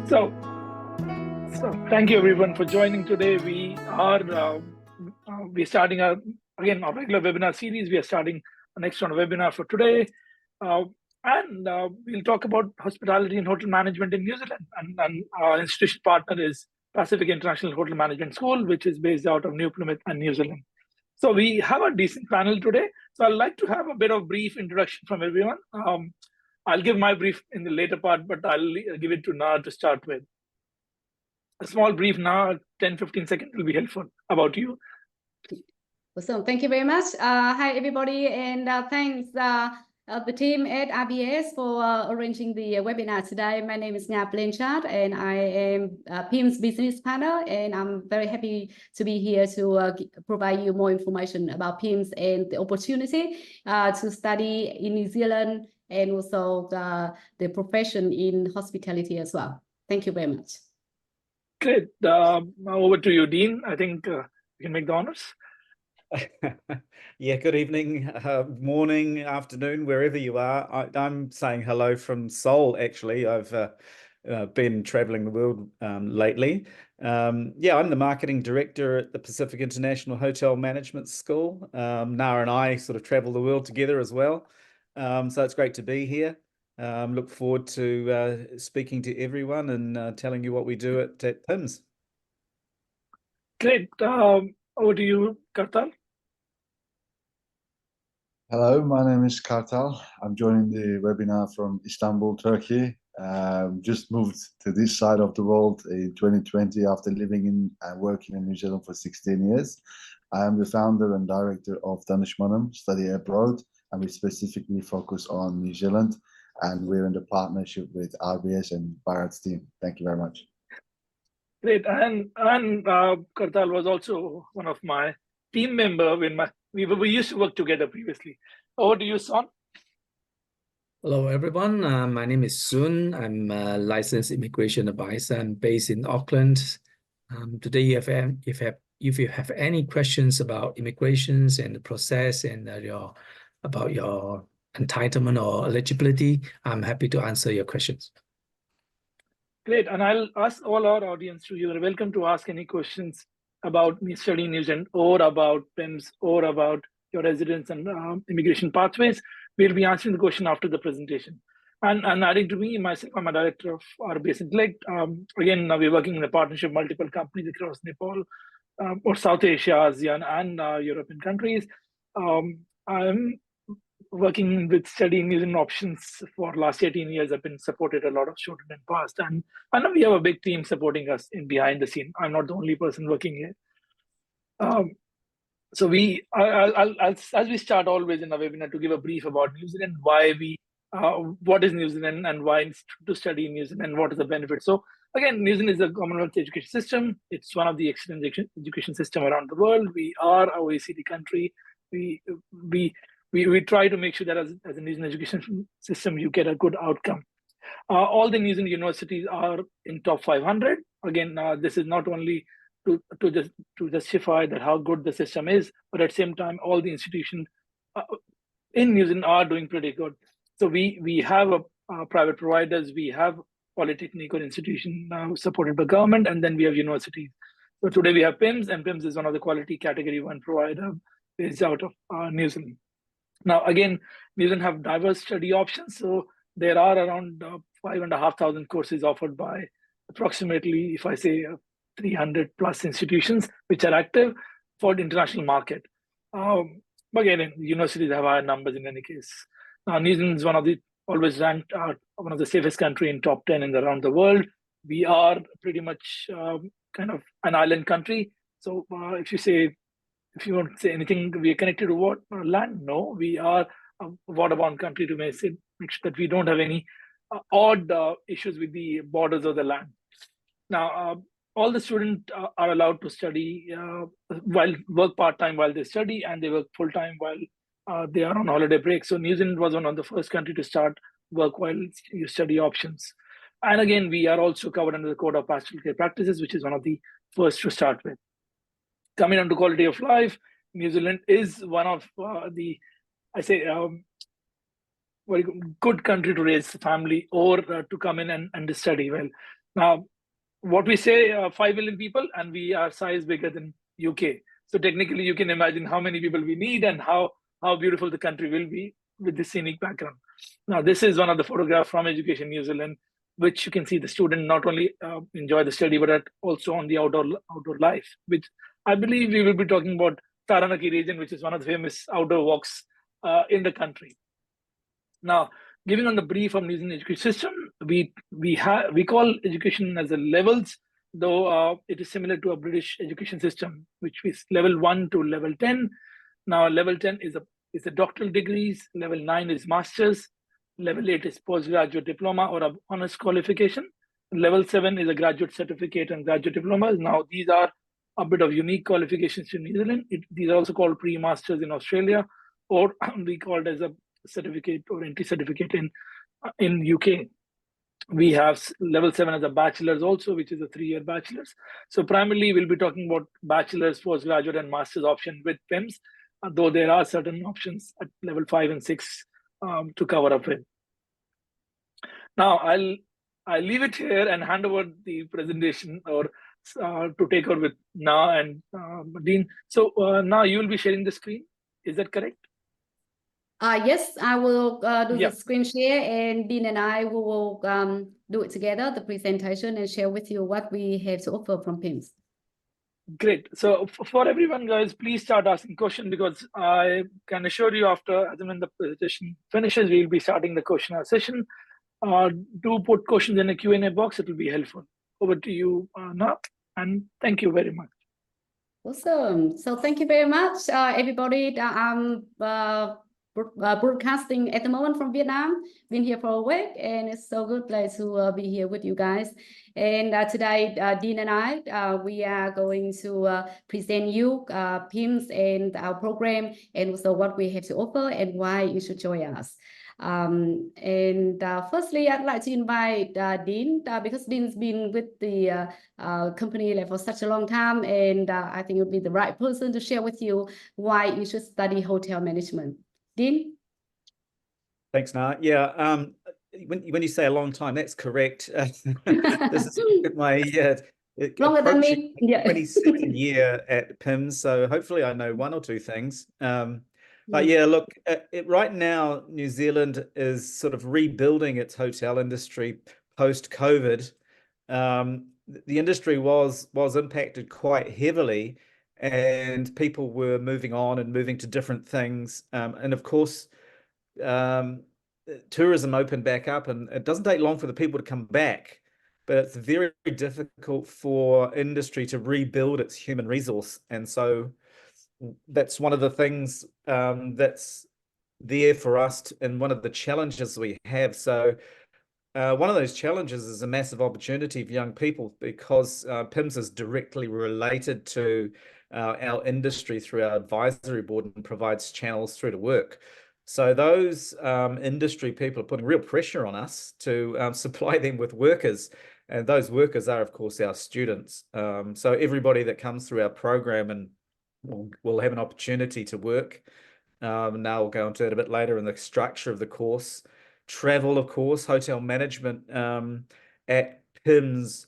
So, so thank you everyone for joining today. We're starting our regular webinar series. We are starting the next one webinar for today, and we'll talk about hospitality and hotel management in New Zealand. And our institution partner is Pacific International Hotel Management School, which is based out of New Plymouth and New Zealand. So we have a decent panel today. So I'd like to have a bit of brief introduction from everyone. I'll give my brief in the later part, but I'll give it to Na to start with. A small brief now, 10-15 seconds will be helpful. About you. Awesome. Thank you very much. Hi, everybody, and thanks the team at RBS for arranging the webinar today. My name is Nga Blanchard, and I am PIHMS business partner, and I'm very happy to be here to provide you more information about PIHMS and the opportunity to study in New Zealand and also the profession in hospitality as well. Thank you very much. Great. Over to you, Dean. I think you can make the honors. Yeah, good evening, morning, afternoon, wherever you are. I'm saying hello from Seoul, actually. I've been traveling the world lately. Yeah, I'm the marketing director at the Pacific International Hotel Management School. Na and I sort of travel the world together as well. So it's great to be here. Look forward to speaking to everyone and telling you what we do at PIHMS. Great. Over to you, Kartal. Hello, my name is Kartal. I'm joining the webinar from Istanbul, Turkey. Just moved to this side of the world in 2020 after living in and working in New Zealand for 16 years. I am the founder and director of Danışmanım Study Abroad, and we specifically focus on New Zealand, and we're in the partnership with RBS and Bharat's team. Thank you very much. Great. And Kartal was also one of my team member when we used to work together previously. Over to you, Son. Hello, everyone. My name is Sun. I'm a licensed immigration advisor. I'm based in Auckland. Today, if you have any questions about immigrations and the process and about your entitlement or eligibility, I'm happy to answer your questions. Great. And I'll ask all our audience you are welcome to ask any questions about studying in New Zealand or about PIHMS or about your residence and immigration pathways. We'll be answering the question after the presentation. And adding to me, myself, I'm a director of RBS Intellect. Again, we're working in a partnership, multiple companies across Nepal, or South Asia, ASEAN, and European countries. I'm working with studying New Zealand options for last 18 years. I've been supported a lot of students in the past, and I know we have a big team supporting us in behind the scene. I'm not the only person working here. So as we start always in a webinar to give a brief about New Zealand, what is New Zealand and why to study in New Zealand and what is the benefit. So again, New Zealand is a Commonwealth education system. It's one of the excellent education system around the world. We are an OECD country. We try to make sure that as a New Zealand education system, you get a good outcome. All the New Zealand universities are in top 500. Again, this is not only to justify that how good the system is, but at the same time, all the institutions in New Zealand are doing pretty good. So we have private providers, we have polytechnic or institution supported by government, and then we have universities. So today we have PIHMS, and PIHMS is one of the quality category 1 provider based out of New Zealand. Now, again, New Zealand have diverse study options. So there are around 5,500 courses offered by approximately, if I say 300 plus institutions, which are active for the international market. But again, universities have higher numbers in any case. Now, New Zealand is one of the always ranked one of the safest country in top 10 around the world. We are pretty much kind of an island country. So if you want to say anything, we are connected to what land? No, we are a waterbound country to make sure that we don't have any odd issues with the borders of the land. Now, all the students are allowed to study while work part-time while they study, and they work full-time while they are on holiday break. So New Zealand was one of the first country to start work while you study options. And again, we are also covered under the Code of Pastoral Care Practices, which is one of the first to start with. Coming on to quality of life, New Zealand is one of very good country to raise a family or to come in and study. Well, Now, what we say, 5 million people, and we are size bigger than UK. So technically, you can imagine how many people we need and how beautiful the country will be with this scenic background. Now, this is one of the photographs from Education New Zealand, which you can see the student not only enjoy the study, but also on the outdoor life, which I believe we will be talking about Taranaki region, which is one of the famous outdoor walks in the country. Now, giving on the brief of New Zealand education system, we call education as a levels, though it is similar to a British education system, which is level 1 to level 10. Now, level 10 is a doctoral degrees, level 9 is masters, level 8 is postgraduate diploma or a honors qualification, level 7 is a graduate certificate and graduate diplomas. Now, these are a bit of unique qualifications in New Zealand. These are also called pre-masters in Australia, or we call it as a certificate or entry certificate in UK. We have level 7 as a bachelor's also, which is a 3-year bachelor's. So primarily we'll be talking about bachelor's, postgraduate and master's option with PIHMS, though there are certain options at level 5 and 6 to cover up with. Now I'll leave it here and hand over the presentation or to take over with Na and Dean. So now you will be sharing the screen. Is that correct? Yes, I will do Yeah. the screen share, and Dean and I will do it together, the presentation, and share with you what we have to offer from PIHMS. Great. So for everyone, guys, please start asking questions, because I can assure you after, as and when the presentation finishes, we'll be starting the question and answer session. Do put questions in the Q&A box. It will be helpful. Over to you now, and thank you very much. Awesome. So thank you very much, everybody. I'm broadcasting at the moment from Vietnam. Been here for a week, and it's so good place to be here with you guys. And today, Dean and I, we are going to present you PIHMS and our program, and also what we have to offer and why you should join us. Firstly, I'd like to invite Dean, because Dean's been with the company for such a long time, and I think it would be the right person to share with you why you should study hotel management. Dean? Thanks, Na. Yeah, when you say a long time, that's correct. This is my longer than me. Yeah. 22nd year at PIHMS, so hopefully I know one or two things. But yeah, look, right now New Zealand is sort of rebuilding its hotel industry post-COVID. The industry was impacted quite heavily, and people were moving on and moving to different things. And of course, tourism opened back up, and it doesn't take long for the people to come back, but it's very difficult for industry to rebuild its human resource. And so that's one of the things that's there for us, and one of the challenges we have. So one of those challenges is a massive opportunity for young people, because PIHMS is directly related to our industry through our advisory board and provides channels through to work. So those industry people are putting real pressure on us to supply them with workers. And those workers are, of course, our students. So everybody that comes through our program and will have an opportunity to work. Now we'll go into it a bit later in the structure of the course. Travel, of course, hotel management at PIHMS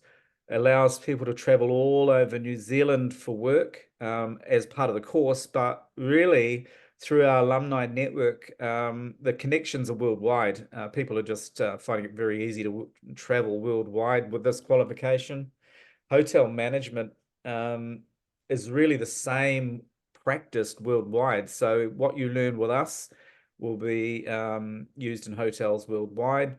allows people to travel all over New Zealand for work as part of the course, but really through our alumni network, the connections are worldwide. People are just finding it very easy to travel worldwide with this qualification. Hotel management is really the same practiced worldwide. So what you learn with us will be used in hotels worldwide.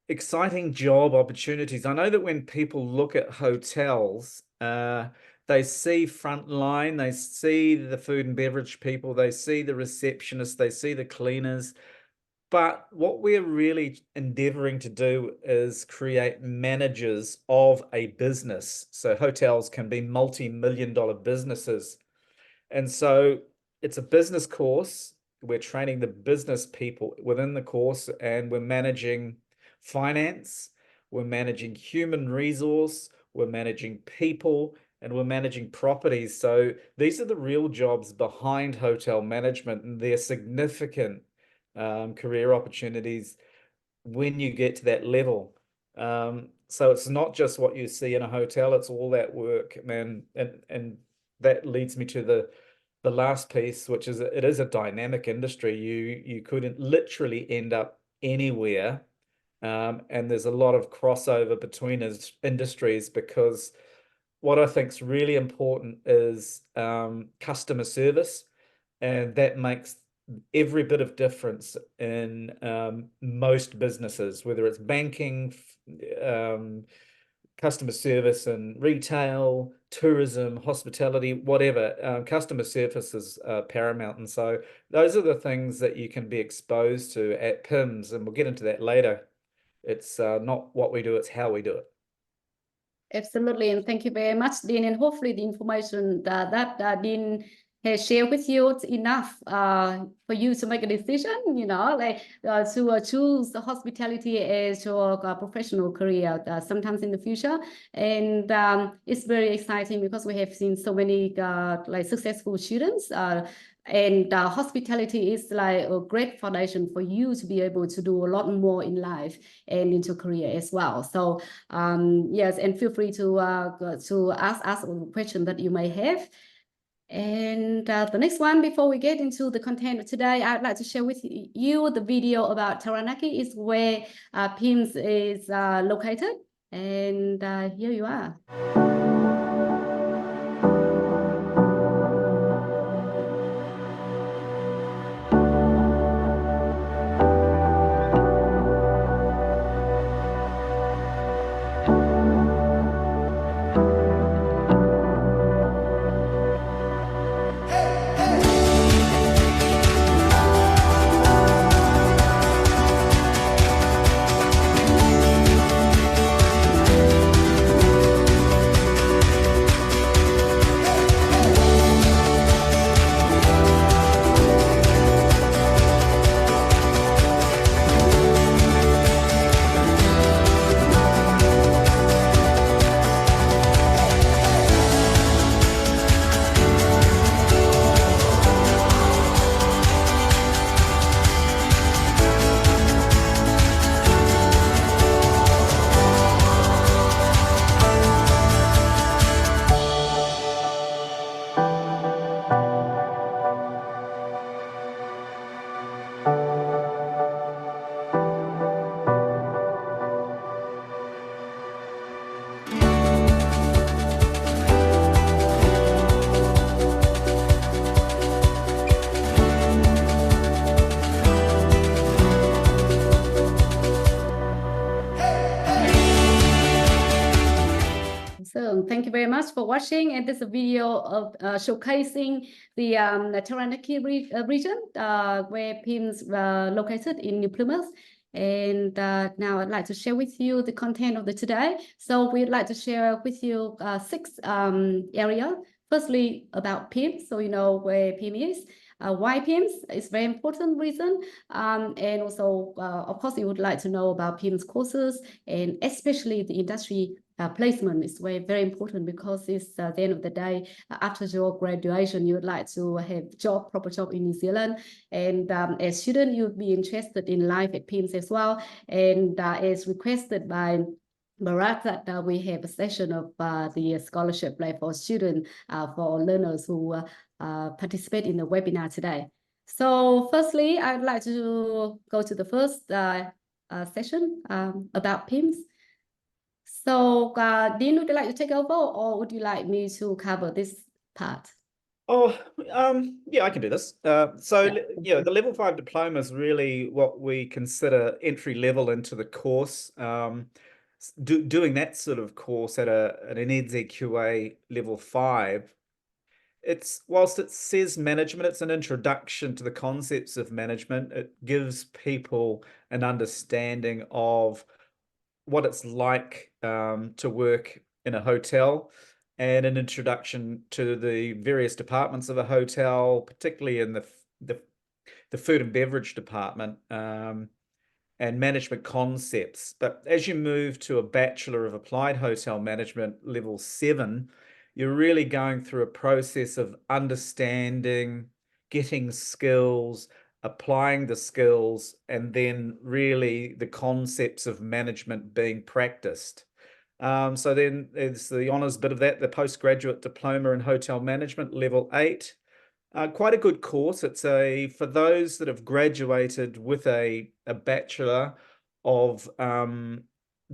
Exciting job opportunities. I know that when people look at hotels, they see frontline, they see the food and beverage people, they see the receptionists, they see the cleaners. But what we're really endeavoring to do is create managers of a business. So hotels can be multi-million-dollar businesses. And so it's a business course. We're training the business people within the course, and we're managing finance, we're managing human resource, we're managing people, and we're managing properties. So these are the real jobs behind hotel management, and they're significant career opportunities when you get to that level. So it's not just what you see in a hotel, it's all that work, man. And that leads me to the last piece, which is it is a dynamic industry. You could literally end up anywhere. And there's a lot of crossover between industries, because what I think is really important is customer service, and that makes every bit of difference in most businesses, whether it's banking, customer service and retail, tourism, hospitality, whatever. Customer service is paramount. And so those are the things that you can be exposed to at PIHMS, and we'll get into that later. It's not what we do, it's how we do it. Absolutely, and thank you very much, Dean. And hopefully the information that Dean has shared with you is enough for you to make a decision, to choose the hospitality as your professional career sometimes in the future. And it's very exciting because we have seen so many successful students. And hospitality is like a great foundation for you to be able to do a lot more in life and into career as well. So yes, and feel free to ask us a question that you may have. And the next one, before we get into the content of today, I'd like to share with you the video about Taranaki, is where PIHMS is located. And here you are. So thank you very much for watching. And this is a video of showcasing the Taranaki region where PIHMS located in New Plymouth. And now I'd like to share with you the content of the today. So we'd like to share with you 6 areas. Firstly, about PIHMS, so you know where PIHMS is. Why PIHMS is very important reason, and also of course you would like to know about PIHMS courses, and especially the industry placement is very important, because it's at the end of the day, after your graduation, you would like to have proper job in New Zealand. And as student, you'd be interested in life at PIHMS as well. And as requested by Bharat, that we have a session of the scholarship for students, for learners who participate in the webinar today. So firstly, I'd like to go to the first session about PIHMS. So, Dean, would you like to take over, or would you like me to cover this part? Oh, yeah, I can do this. The level 5 diploma is really what we consider entry level into the course. Doing that sort of course at an NZQA level 5, whilst it says management, it's an introduction to the concepts of management. It gives people an understanding of what it's like to work in a hotel, and an introduction to the various departments of a hotel, particularly in the food and beverage department, and management concepts. But as you move to a Bachelor of Applied Hotel Management level 7, you're really going through a process of understanding, getting skills, applying the skills, and then really the concepts of management being practiced. So then there's the honours bit of that, the postgraduate diploma in hotel management, level 8. Quite a good course. It's for those that have graduated with a bachelor of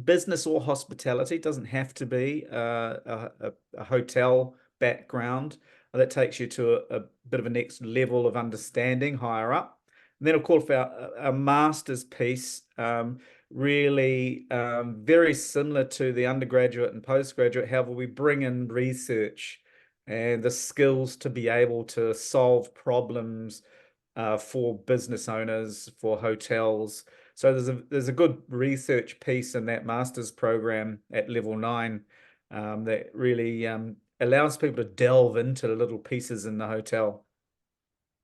business or hospitality. It doesn't have to be a hotel background. That takes you to a bit of a next level of understanding higher up. And then, of course, our master's piece, really very similar to the undergraduate and postgraduate. However, we bring in research and the skills to be able to solve problems for business owners, for hotels. So there's a good research piece in that master's program at level 9 that really allows people to delve into the little pieces in the hotel.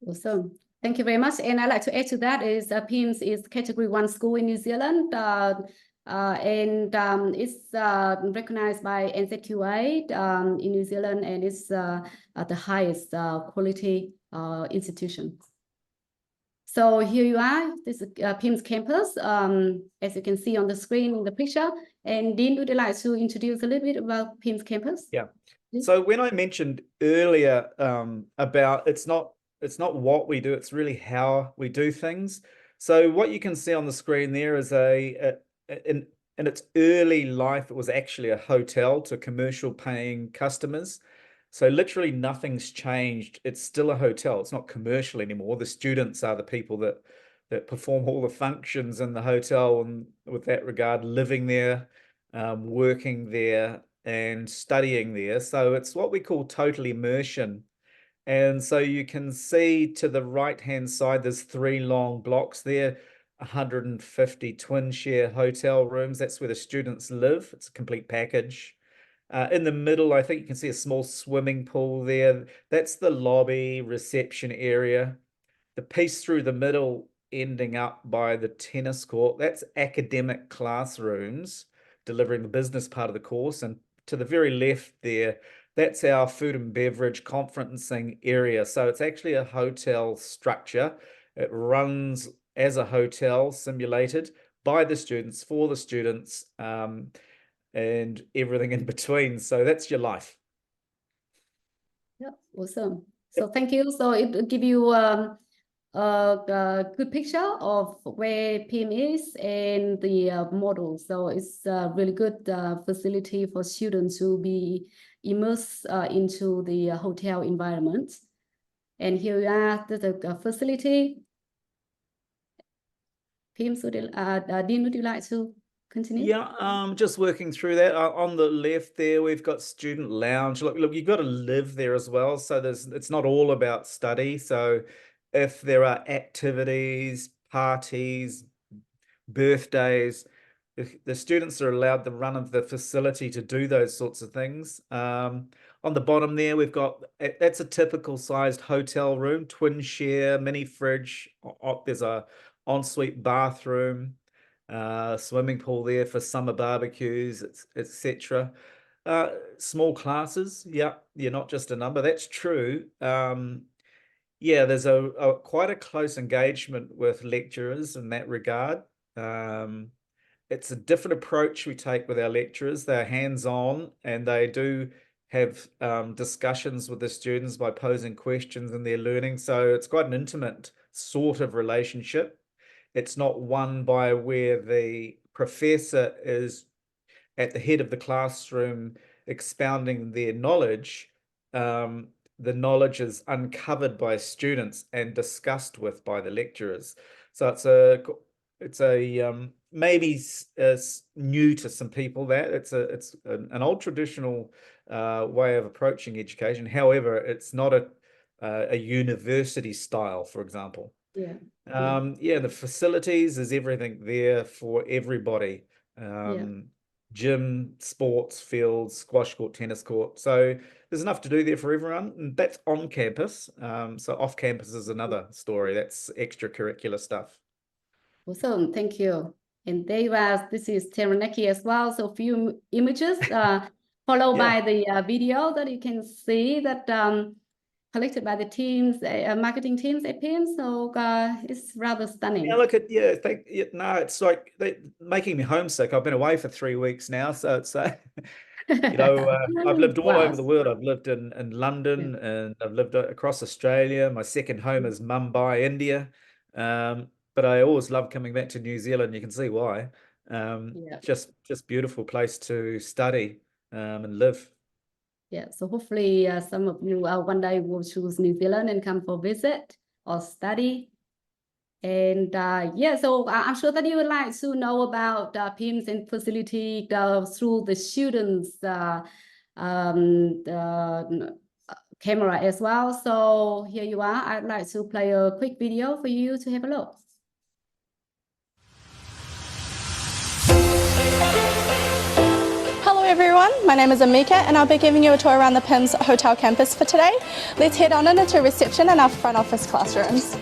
Awesome. Thank you very much. And I'd like to add to that is PIHMS is Category 1 school in New Zealand. And it's recognized by NZQA in New Zealand, and it's the highest quality institution. So here you are. This is PIHMS campus, as you can see on the screen in the picture. And Dean, would you like to introduce a little bit about PIHMS campus? Yeah. So when I mentioned earlier about it's not what we do, it's really how we do things. So what you can see on the screen there is in its early life, it was actually a hotel to commercial paying customers. So literally nothing's changed. It's still a hotel. It's not commercial anymore. The students are the people that perform all the functions in the hotel, and with that regard, living there, working there, and studying there. So it's what we call total immersion. And so you can see to the right-hand side, there's 3 long blocks there, 150 twin share hotel rooms. That's where the students live. It's a complete package. In the middle, I think you can see a small swimming pool there. That's the lobby reception area. The piece through the middle ending up by the tennis court, that's academic classrooms delivering the business part of the course. And to the very left there, that's our food and beverage conferencing area. So it's actually a hotel structure. It runs as a hotel, simulated by the students, for the students, and everything in between. So that's your life. Yeah, awesome. So thank you. So it will give you a good picture of where PIHMS is and the model. So it's a really good facility for students to be immersed into the hotel environment. And here we are, the facility. PIHMS, Dean, would you like to continue? Yeah, just working through that. On the left there, we've got student lounge. Look, you've got to live there as well. So it's not all about study. So if there are activities, parties, birthdays, the students are allowed the run of the facility to do those sorts of things. On the bottom there, we've got, that's a typical sized hotel room, twin share, mini fridge. There's a ensuite bathroom, swimming pool there for summer barbecues, etc. Small classes, yeah, you're not just a number. That's true. Yeah, there's quite a close engagement with lecturers in that regard. It's a different approach we take with our lecturers. They're hands-on, and they do have discussions with the students by posing questions in their learning. So it's quite an intimate sort of relationship. It's not one by where the professor is at the head of the classroom expounding their knowledge. The knowledge is uncovered by students and discussed with by the lecturers. So it's a maybe new to some people. That it's an old traditional way of approaching education. However, it's not a university style, for example. Yeah. Yeah, the facilities, is everything there for everybody. Gym, sports fields, squash court, tennis court. So there's enough to do there for everyone. And that's on campus. So off campus is another story. That's extracurricular stuff. Awesome, thank you. And this is Taranaki as well. So a few images followed by the video that you can see that collected by the teams, marketing teams at PIHMS. So it's rather stunning. Yeah, look at no, it's like making me homesick. I've been away for 3 weeks now, so it's you know, I've lived all Wow. over the world. I've lived in London, and I've lived across Australia. My second home is Mumbai, India. But I always love coming back to New Zealand. You can see why. Just beautiful place to study and live. Yeah, so hopefully some of you one day will choose New Zealand and come for visit or study. And yeah, so I'm sure that you would like to know about PIHMS and facility through the students' camera as well. So here you are. I'd like to play a quick video for you to have a look. Hello everyone, my name is Amika and I'll be giving you a tour around the PIHMS Hotel campus for today. Let's head on into reception and our front office classrooms.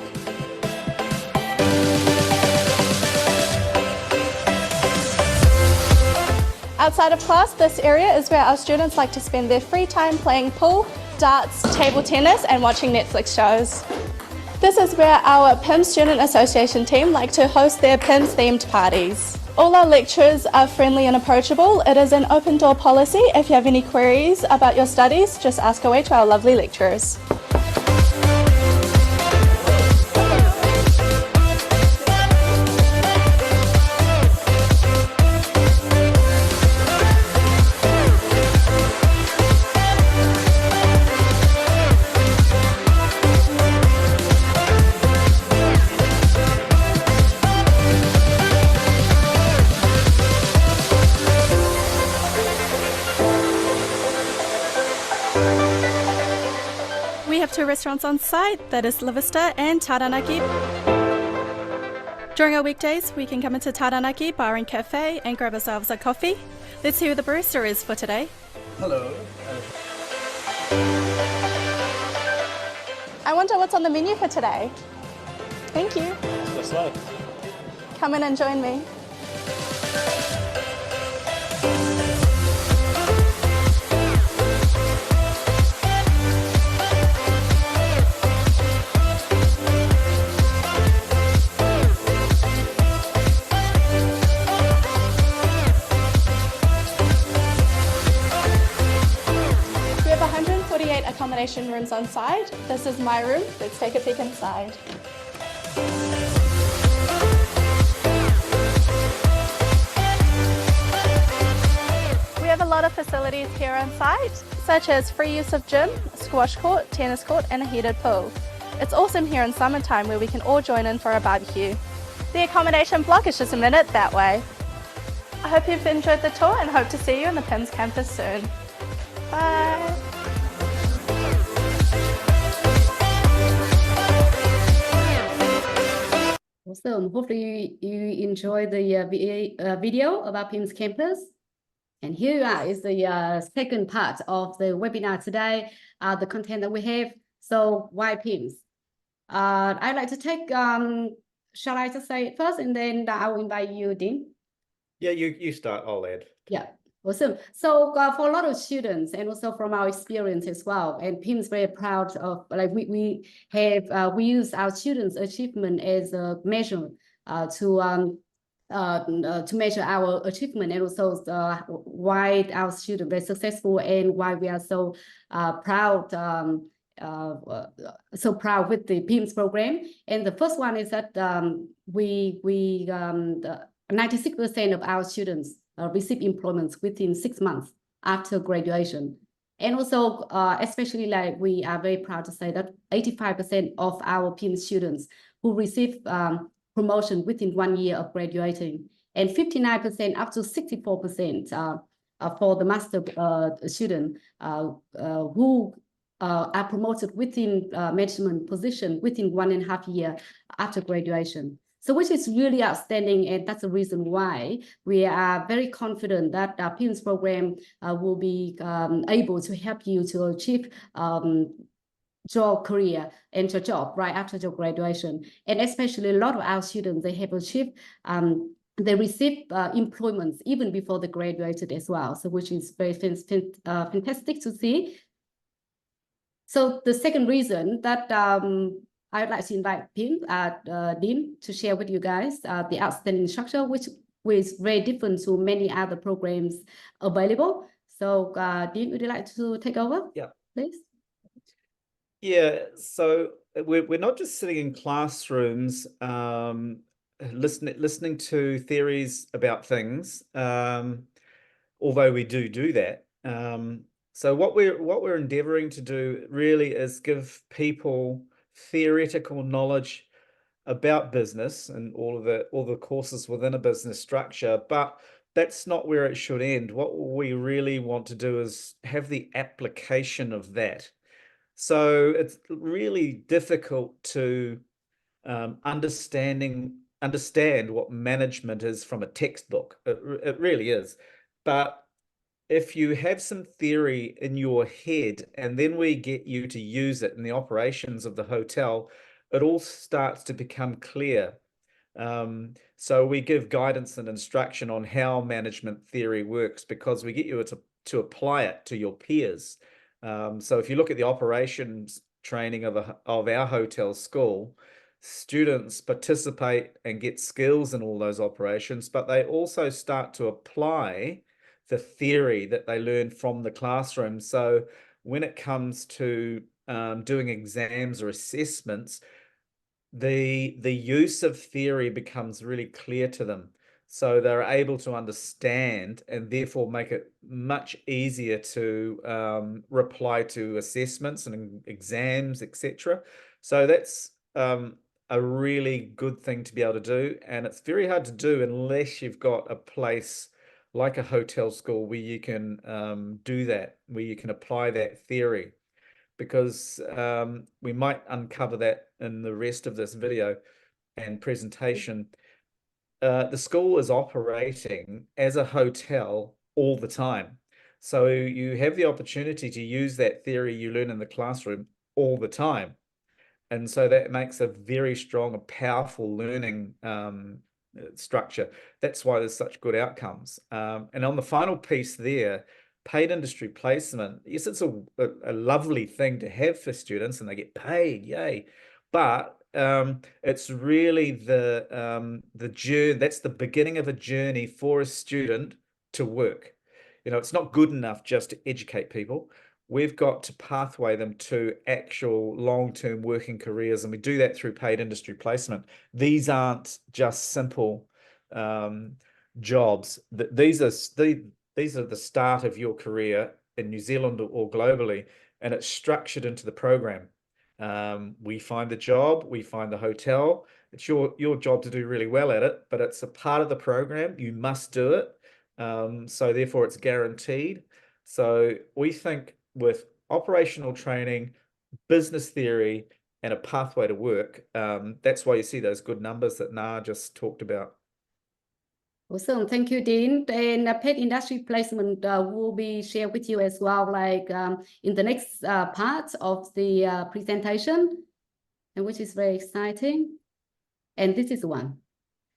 Outside of class, this area is where our students like to spend their free time playing pool, darts, table tennis and watching Netflix shows. This is where our PIHMS Student Association team like to host their PIHMS themed parties. All our lecturers are friendly and approachable. It is an open door policy. If you have any queries about your studies, just ask away to our lovely lecturers. We have 2 restaurants on site, that is La Vista and Taranaki. During our weekdays, we can come into Taranaki Bar and Cafe and grab ourselves a coffee. Let's see who the barista is for today. Hello. I wonder what's on the menu for today. Thank you. That's right. Come in and join me. We have 148 accommodation rooms on site. This is my room. Let's take a peek inside. We have a lot of facilities here on site, such as free use of gym, squash court, tennis court and a heated pool. It's awesome here in summertime where we can all join in for a barbecue. The accommodation block is just a minute that way. I hope you've enjoyed the tour and hope to see you in the PIHMS campus soon. Bye! Awesome. Hopefully you enjoy the video about PIHMS campus. And here is the second part of the webinar today, the content that we have. So why PIHMS? I'd like to take, shall I just say it first and then I will invite you, Dean? Yeah, you start, I'll add. Yeah, awesome. So for a lot of students and also from our experience as well, and PIHMS is very proud of, like we use our students' achievement as a measure to measure our achievement and also why our students are successful and why we are so proud. So proud with the PIHMS program. And the first one is that 96% of our students receive employment within 6 months after graduation. And also, especially like we are very proud to say that 85% of our PIHMS students who receive promotion within 1 year of graduating, and 59% up to 64% for the master student who are promoted within management position within 1.5 years after graduation. So which is really outstanding, and that's the reason why we are very confident that our PIHMS program will be able to help you to achieve job career and your job right after your graduation. And especially a lot of our students, they have achieved they receive employment even before they graduated as well. So which is very fantastic to see. So the second reason that I'd like to invite Dean to share with you guys the outstanding structure, which is very different to many other programs available. So Dean, would you like to take over? Yeah, please. Yeah, so we're not just sitting in classrooms listening to theories about things, although we do that. So what we're endeavoring to do really is give people theoretical knowledge about business and all the courses within a business structure, but that's not where it should end. What we really want to do is have the application of that. So it's really difficult to understand what management is from a textbook. It really is. But if you have some theory in your head and then we get you to use it in the operations of the hotel, it all starts to become clear. So we give guidance and instruction on how management theory works because we get you to apply it to your peers. So if you look at the operations training of our hotel school, students participate and get skills in all those operations, but they also start to apply the theory that they learn from the classroom. So when it comes to doing exams or assessments, the use of theory becomes really clear to them. So they're able to understand and therefore make it much easier to reply to assessments and exams, etc. So that's a really good thing to be able to do. And it's very hard to do unless you've got a place like a hotel school where you can do that, where you can apply that theory, because we might uncover that in the rest of this video and presentation. The school is operating as a hotel all the time. So you have the opportunity to use that theory you learn in the classroom all the time. And so that makes a very strong and powerful learning structure. That's why there's such good outcomes. And on the final piece there, paid industry placement, yes, it's a lovely thing to have for students and they get paid, yay. But it's really the journey, that's the beginning of a journey for a student to work. You know, it's not good enough just to educate people. We've got to pathway them to actual long-term working careers, and we do that through paid industry placement. These aren't just simple jobs. These are the start of your career in New Zealand or globally, and it's structured into the program. We find the job, we find the hotel. It's your job to do really well at it, but it's a part of the program. You must do it. So therefore it's guaranteed. So we think with operational training, business theory, and a pathway to work, that's why you see those good numbers that Na just talked about. Awesome, thank you, Dean. And paid industry placement will be shared with you as well, like in the next part of the presentation, and which is very exciting. And this is one.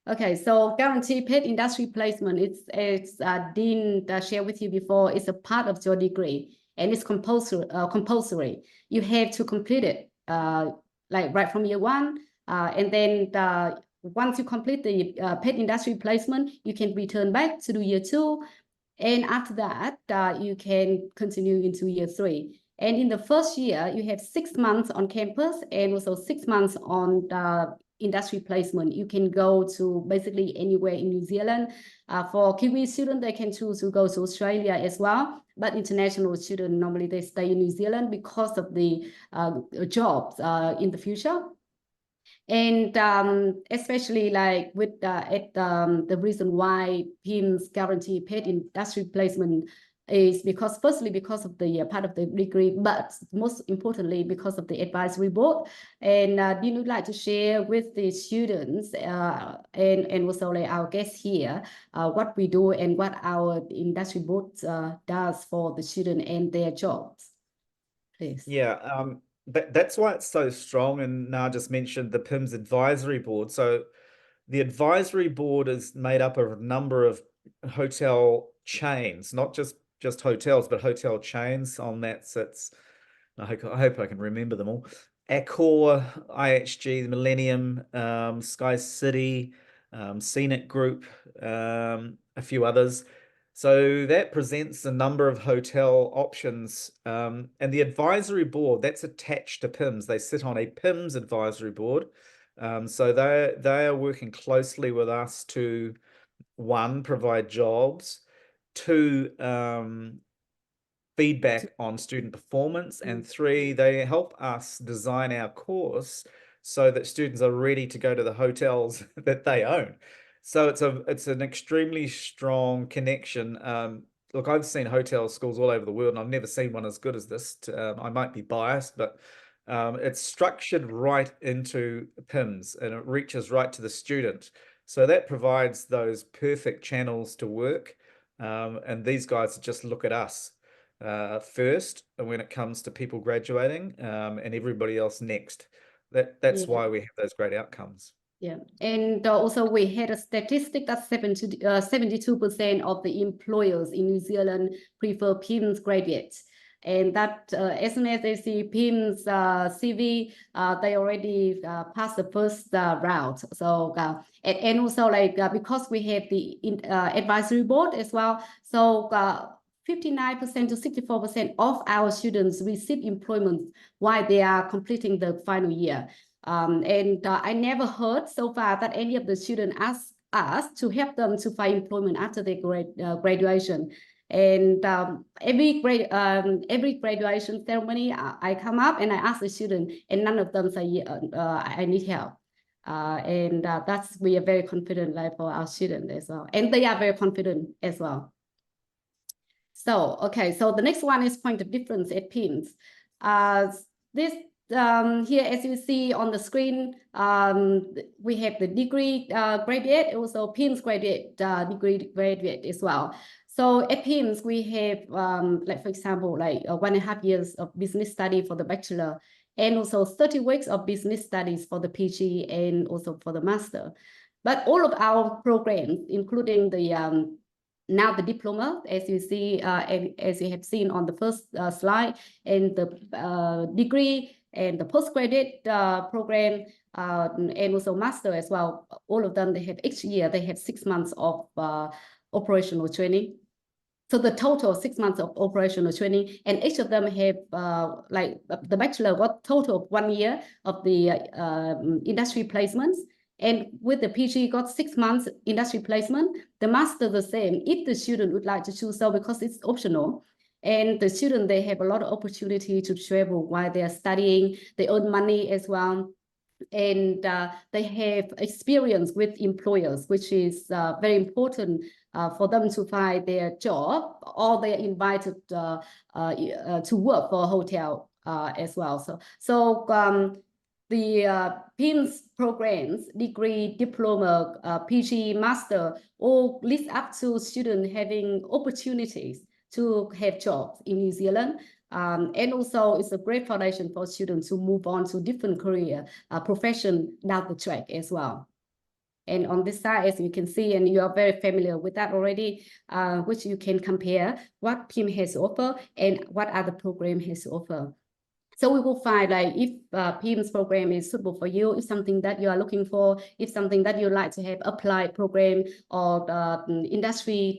Okay, so guaranteed paid industry placement, it's Dean shared with you before, it's a part of your degree and it's compulsory. You have to complete it like right from year one, and then once you complete the paid industry placement, you can return back to do year 2. And after that, you can continue into year 3. And in the first year, you have 6 months on campus and also 6 months on the industry placement. You can go to basically anywhere in New Zealand. For Kiwi students, they can choose to go to Australia as well. But international students, normally they stay in New Zealand because of the jobs in the future. And especially like with the reason why PIHMS guarantee paid industry placement is because firstly because of the part of the degree, but most importantly because of the advisory board. And Dean would like to share with the students and also like our guests here what we do and what our industry board does for the student and their jobs. Please. Yeah, that's why it's so strong. And Na just mentioned the PIHMS advisory board. So the advisory board is made up of a number of hotel chains, not just hotels, but hotel chains. On that sits I hope I can remember them all. Accor, IHG, the Millennium, Sky City, Scenic Group, a few others. So that presents a number of hotel options, and the advisory board that's attached to PIHMS. They sit on a PIHMS advisory board. So they are working closely with us to, one, provide jobs, two, feedback on student performance, and three, they help us design our course so that students are ready to go to the hotels that they own. So it's an extremely strong connection. Look, I've seen hotel schools all over the world, and I've never seen one as good as this. I might be biased, but it's structured right into PIHMS, and it reaches right to the student. So that provides those perfect channels to work. And these guys just look at us first, and when it comes to people graduating, and everybody else next. That's why we have those great outcomes. Yeah, and also we had a statistic that 72% of the employers in New Zealand prefer PIHMS graduates. And that as soon as they see PIHMS CV, they already passed the first round. So and also like because we have the advisory board as well, so 59% to 64% of our students receive employment while they are completing the final year. And I never heard so far that any of the students asked us to help them to find employment after their graduation. And every graduation ceremony, I come up and I ask the student, and none of them say, I need help. And we are very confident like for our students as well. And they are very confident as well. So, okay, so the next one is point of difference at PIHMS. This here, as you see on the screen, we have the degree graduate, also PIHMS graduate, degree graduate as well. So at PIHMS, we have, like for example, like 1.5 years of business study for the bachelor, and also 30 weeks of business studies for the PG and also for the master. But all of our programs, including the now the diploma, as you see, and as you have seen on the first slide, and the degree and the postgraduate program, and also master as well, all of them, they have each year, they have 6 months of operational training. So the total 6 months of operational training, and each of them have like the bachelor got total of 1 year of the industry placements. And with the PG got 6 months industry placement, the master the same, if the student would like to choose so, because it's optional. And the student, they have a lot of opportunity to travel while they are studying, they earn money as well. And they have experience with employers, which is very important for them to find their job, or they are invited to work for a hotel as well. So the PIHMS programs, degree, diploma, PG, master, all leads up to students having opportunities to have jobs in New Zealand. And also it's a great foundation for students to move on to different career, profession down the track as well. And on this side, as you can see, and you are very familiar with that already, which you can compare what PIHMS has to offer and what other program has to offer. So we will find like if PIHMS program is suitable for you, if something that you are looking for, if something that you like to have applied program or industry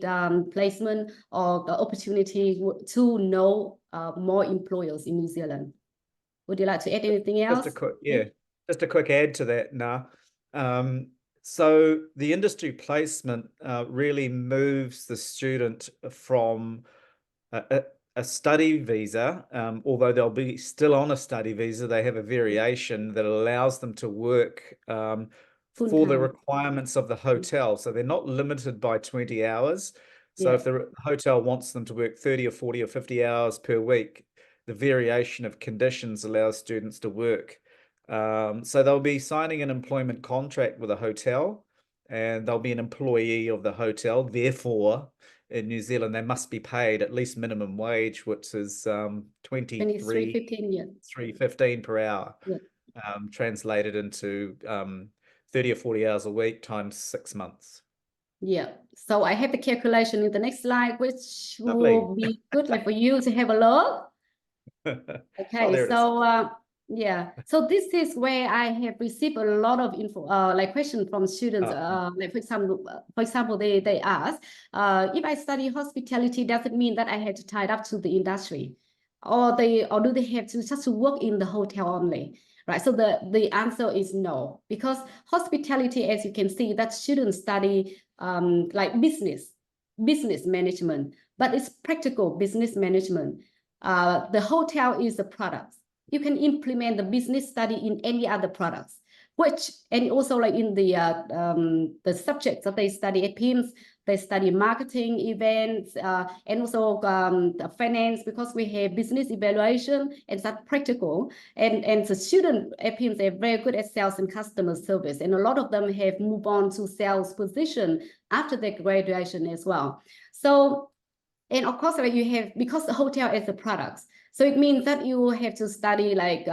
placement or the opportunity to know more employers in New Zealand. Would you like to add anything else? Just a quick add to that now. So the industry placement really moves the student from a study visa, although they'll be still on a study visa, they have a variation that allows them to work for the requirements of the hotel. So they're not limited by 20 hours. So if the hotel wants them to work 30 or 40 or 50 hours per week, the variation of conditions allows students to work. So they'll be signing an employment contract with a hotel, and they'll be an employee of the hotel. Therefore, in New Zealand, they must be paid at least minimum wage, which is $23.15 per hour, translated into 30 or 40 hours a week times 6 months. Yeah, so I have the calculation in the next slide, which will be good like for you to have a look. Okay, there it is. so yeah, so this is where I have received a lot of info, like questions from students. Like for example, they ask, if I study hospitality, does it mean that I have to tie it up to the industry, or do they have to just to work in the hotel only? Right. So the answer is no, because hospitality, as you can see, that students study like business management, but it's practical business management. The hotel is a product. You can implement the business study in any other products, and also like in the subjects that they study at PIHMS, they study marketing, events, and also the finance, because we have business evaluation and that practical. And the student at PIHMS are very good at sales and customer service, and a lot of them have moved on to sales position after their graduation as well. So, and of course, you have, because the hotel is a product, so it means that you have to study like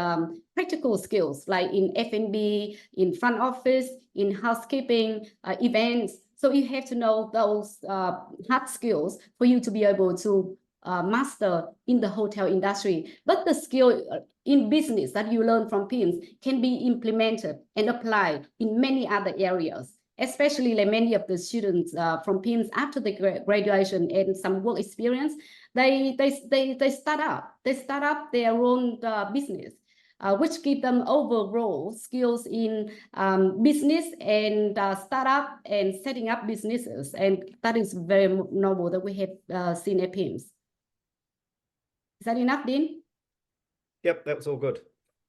practical skills, like in F&B, in front office, in housekeeping, events. So you have to know those hard skills for you to be able to master in the hotel industry. But the skill in business that you learn from PIHMS can be implemented and applied in many other areas. Especially like many of the students from PIHMS after the graduation and some work experience, they start up their own business, which give them overall skills in business and startup and setting up businesses, and that is very novel that we have seen at PIHMS. Is that enough, Dean? Yep, that was all good.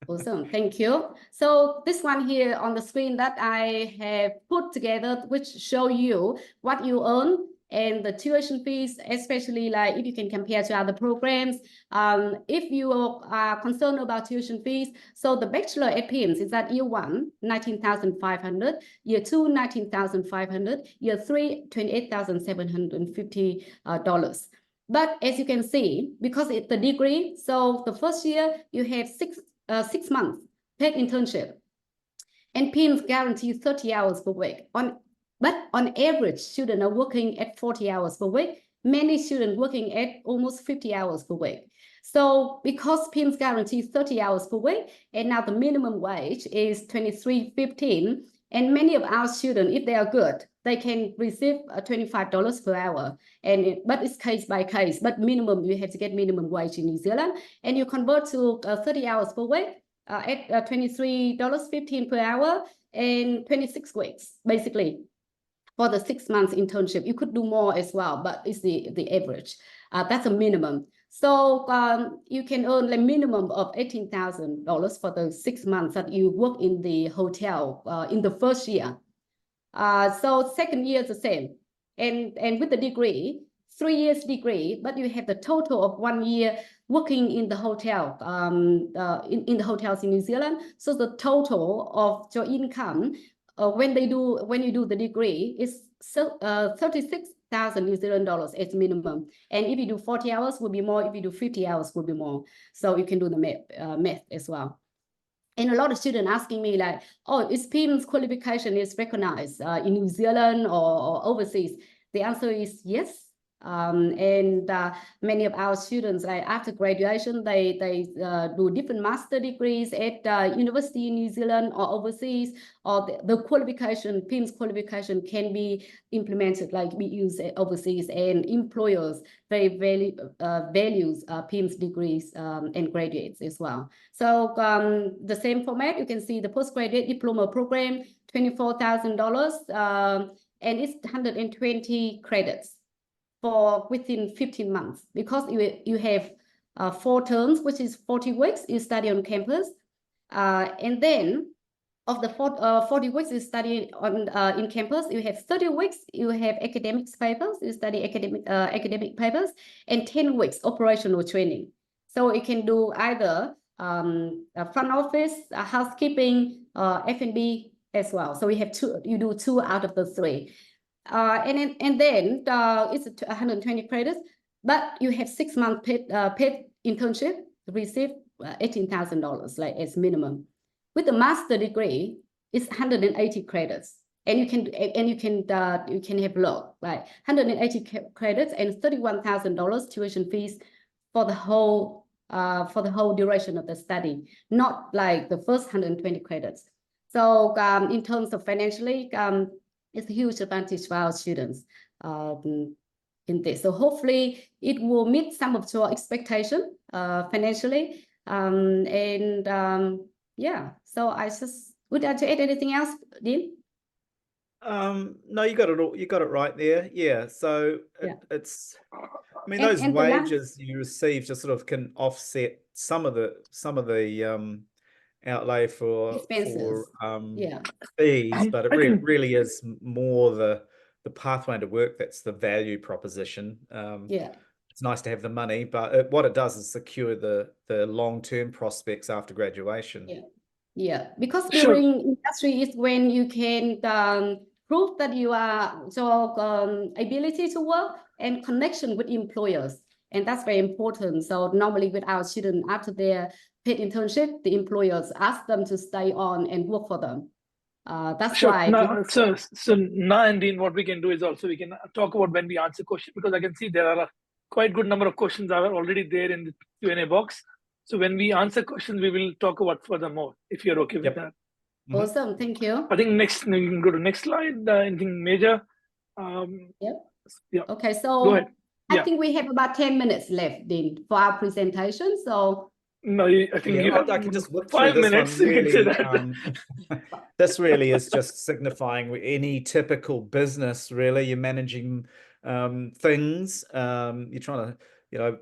Awesome, thank you. So this one here on the screen that I have put together, which show you what you earn and the tuition fees, especially like if you can compare to other programs. If you are concerned about tuition fees, so the bachelor at PIHMS is at year 1, 19,500, year 2, 19,500, year 3, $28,750. But as you can see, because it's the degree, so the first year you have 6 months paid internship, and PIHMS guarantees 30 hours per week. But on average, students are working at 40 hours per week. Many students working at almost 50 hours per week. So because PIHMS guarantees 30 hours per week, and now the minimum wage is $23.15, and many of our students, if they are good, they can receive $25 per hour. But it's case by case. But minimum, you have to get minimum wage in New Zealand, and you convert to 30 hours per week at $23.15 per hour and 26 weeks, basically, for the 6 months internship. You could do more as well, but it's the average. That's a minimum. So you can earn a minimum of $18,000 for the 6 months that you work in the hotel in the first year. So second year is the same. And with the degree, 3 years degree, but you have the total of 1 year working in the hotel, in the hotels in New Zealand. So the total of your income when you do the degree is 36,000 New Zealand dollars as minimum. And if you do 40 hours, will be more. If you do 50 hours, will be more. So you can do the math as well. And a lot of students asking me like, oh, is PIHMS qualification is recognized in New Zealand or overseas? The answer is yes. Many of our students, like after graduation, they do different master degrees at university in New Zealand or overseas, or the qualification, PIHMS qualification can be implemented, like be used overseas, and employers very values PIHMS degrees and graduates as well. So the same format, you can see the postgraduate diploma program, $24,000, and it's 120 credits for within 15 months, because you have 4 terms, which is 40 weeks you study on campus, and then of the 40 weeks you study on in campus, you have 30 weeks you have academics papers, you study academic papers, and 10 weeks operational training. So you can do either front office, housekeeping, F&B as well. So you do 2 out of the 3. And then it's 120 credits, but you have 6 months paid internship to receive $18,000 like as minimum. With the master degree, it's 180 credits, and you can have low, like 180 credits and $31,000 tuition fees for the whole for the whole duration of the study, not like the first 120 credits. So in terms of financially, it's a huge advantage for our students in this. So hopefully it will meet some of your expectation financially. Yeah, so I just would like to add anything else, Dean? No, you got it all. You got it right there. Yeah. So it's. I mean, those And the last- wages you receive just sort of can offset some of the outlay for Expenses. fees, but it I think- really is more the pathway to work that's the value proposition. It's nice to have the money, but what it does is secure the long-term prospects after graduation. Because Sure. during industry is when you can prove that you are your ability to work and connection with employers, and that's very important. So normally with our students, after their paid internship, the employers ask them to stay on and work for them. That's Sure. why. Now, so now, and Dean, what we can do is also we can talk about when we answer questions, because I can see there are a quite good number of questions are already there in the Q&A box. So when we answer questions, we will talk about furthermore, if you're okay with that. Awesome, thank you. I think next, we can go to next slide. Anything major? Okay, so go ahead. I think we have about 10 minutes left, Dean, for our presentation. So no, I think I can just whip 5 through this minutes. one. You can say Really, that. this really is just signifying any typical business. Really, you're managing things. You're trying to,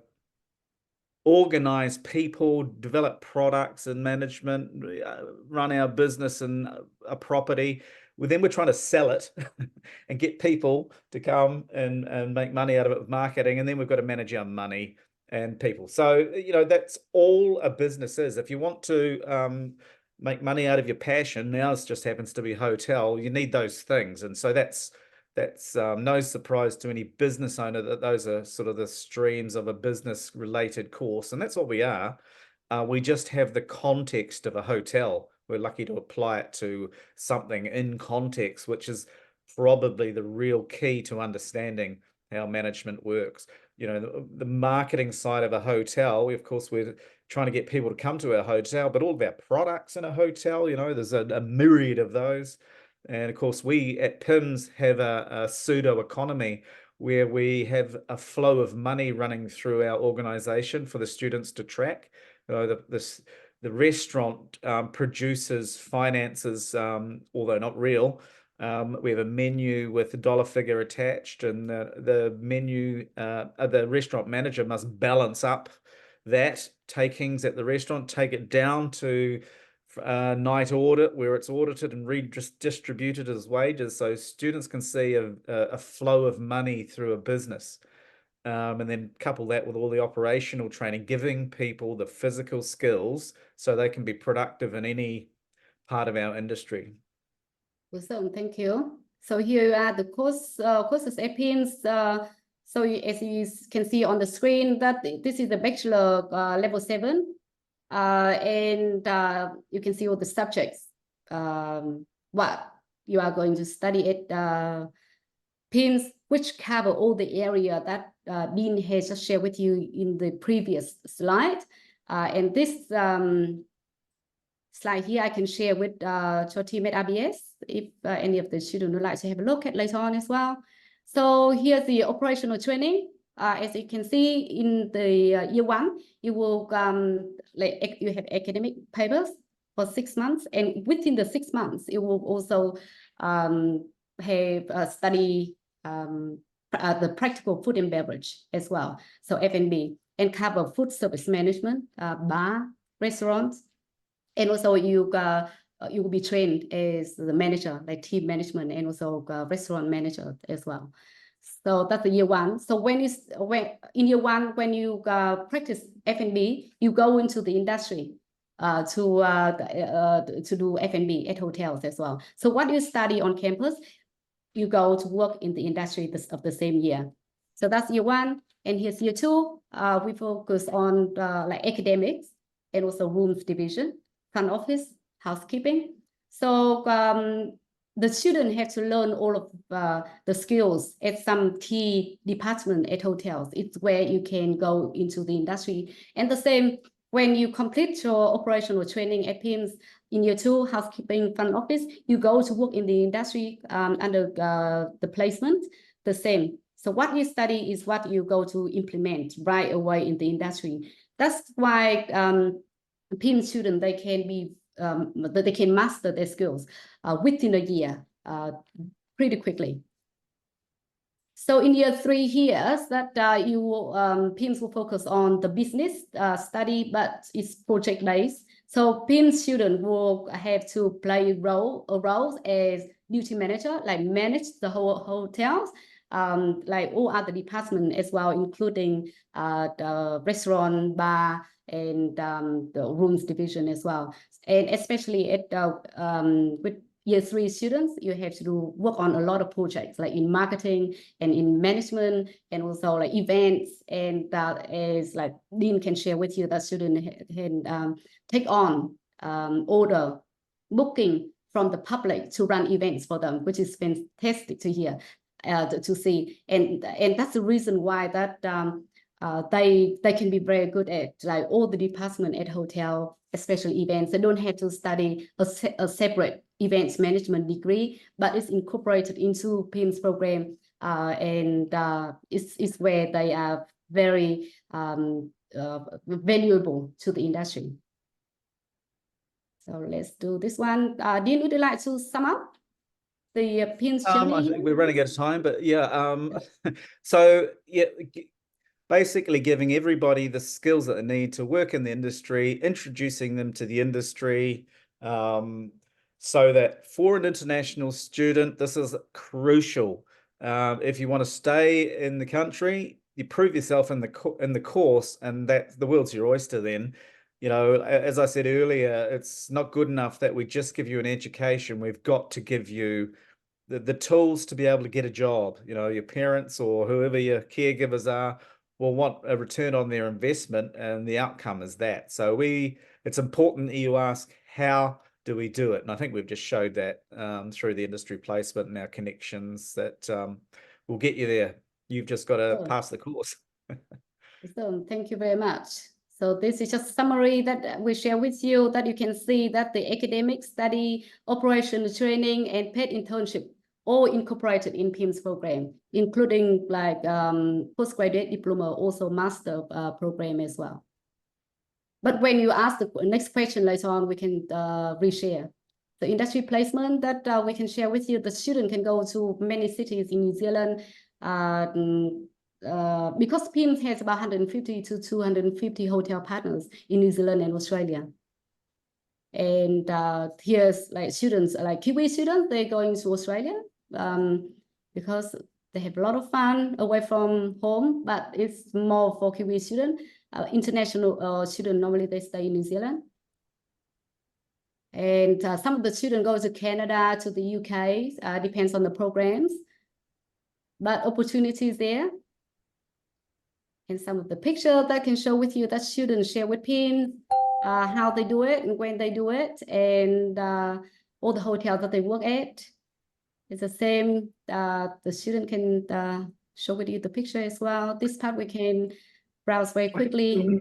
organize people, develop products and management, run our business and a property. Then we're trying to sell it and get people to come and make money out of it with marketing. And then we've got to manage our money and people. So, that's all a business is. If you want to make money out of your passion, ours just happens to be hotel, you need those things. And so that's no surprise to any business owner that those are sort of the streams of a business related course. And that's what we are. We just have the context of a hotel. We're lucky to apply it to something in context, which is probably the real key to understanding how management works. The marketing side of a hotel, we're trying to get people to come to our hotel, but all of our products in a hotel, there's a myriad of those. And of course, we at PIHMS have a pseudo economy where we have a flow of money running through our organization for the students to track. The restaurant produces finances, although not real. We have a menu with a dollar figure attached, and the menu, the restaurant manager must balance up that takings at the restaurant, take it down to night audit where it's audited and redistributed as wages, so students can see a flow of money through a business, and then couple that with all the operational training, giving people the physical skills so they can be productive in any part of our industry. Awesome, thank you. So here are the courses at PIHMS. So as you can see on the screen, that this is the bachelor level 7. And you can see all the subjects, what you are going to study at PIHMS, which cover all the area that Dean has just shared with you in the previous slide. And this slide here I can share with your team at RBS if any of the students would like to have a look at later on as well. So here's the operational training. As you can see in the year 1, you will you have academic papers for 6 months, and within the 6 months, you will also have a study the practical food and beverage as well. So F&B, and cover food service management, bar, restaurants, and also you will be trained as the manager, like team management, and also restaurant manager as well. So that's the year 1. So when in year 1, when you practice F&B, you go into the industry to do F&B at hotels as well. So what you study on campus, you go to work in the industry of the same year. So that's year 1, and here's year 2. We focus on like academics and also rooms division, front office, housekeeping. So the student have to learn all of the skills at some key department at hotels. It's where you can go into the industry. And the same, when you complete your operational training at PIHMS in year 2, housekeeping front office, you go to work in the industry under the placement, the same. So what you study is what you go to implement right away in the industry. That's why PIHMS students, they can be they can master their skills within a year pretty quickly. So in year 3 here, that PIHMS will focus on the business study, but it's project based. So PIHMS student will have to play a role as duty manager, like manage the whole hotels, like all other departments as well, including the restaurant, bar, and the rooms division as well. And especially at with year 3 students, you have to work on a lot of projects, like in marketing and in management, and also like events. And as like Dean can share with you, that student can take on order booking from the public to run events for them, which is fantastic to hear, to see. And that's the reason why that they can be very good at like all the department at hotel, especially events. They don't have to study a separate events management degree, but it's incorporated into PIHMS program, and it's where they are very valuable to the industry. So let's do this one. Dean, would you like to sum up the PIHMS journey? I think we're running out of time, but yeah. So yeah, basically giving everybody the skills that they need to work in the industry, introducing them to the industry, so that for an international student, this is crucial. If you want to stay in the country, you prove yourself in the course, and that the world's your oyster then. You know, as I said earlier, it's not good enough that we just give you an education. We've got to give you the tools to be able to get a job. You know, your parents or whoever your caregivers are will want a return on their investment, and the outcome is that. So it's important that you ask, how do we do it? And I think we've just showed that through the industry placement and our connections that will get you there. You've just got to pass the course. So thank you very much. So this is just a summary that we share with you, that you can see that the academic study, operational training, and paid internship all incorporated in PIHMS program, including like postgraduate diploma, also master program as well. But when you ask the next question later on, we can reshare. The industry placement that we can share with you, the student can go to many cities in New Zealand, because PIHMS has about 150 to 250 hotel partners in New Zealand and Australia. And here's like students, like Kiwi students, they're going to Australia because they have a lot of fun away from home, but it's more for Kiwi students. International students, normally they stay in New Zealand. And some of the students go to Canada, to the UK, depends on the programs, but opportunities there. And some of the pictures that I can show with you that students share with PIHMS, how they do it and when they do it, and all the hotels that they work at. It's the same. The student can show with you the picture as well. This part we can browse very quickly.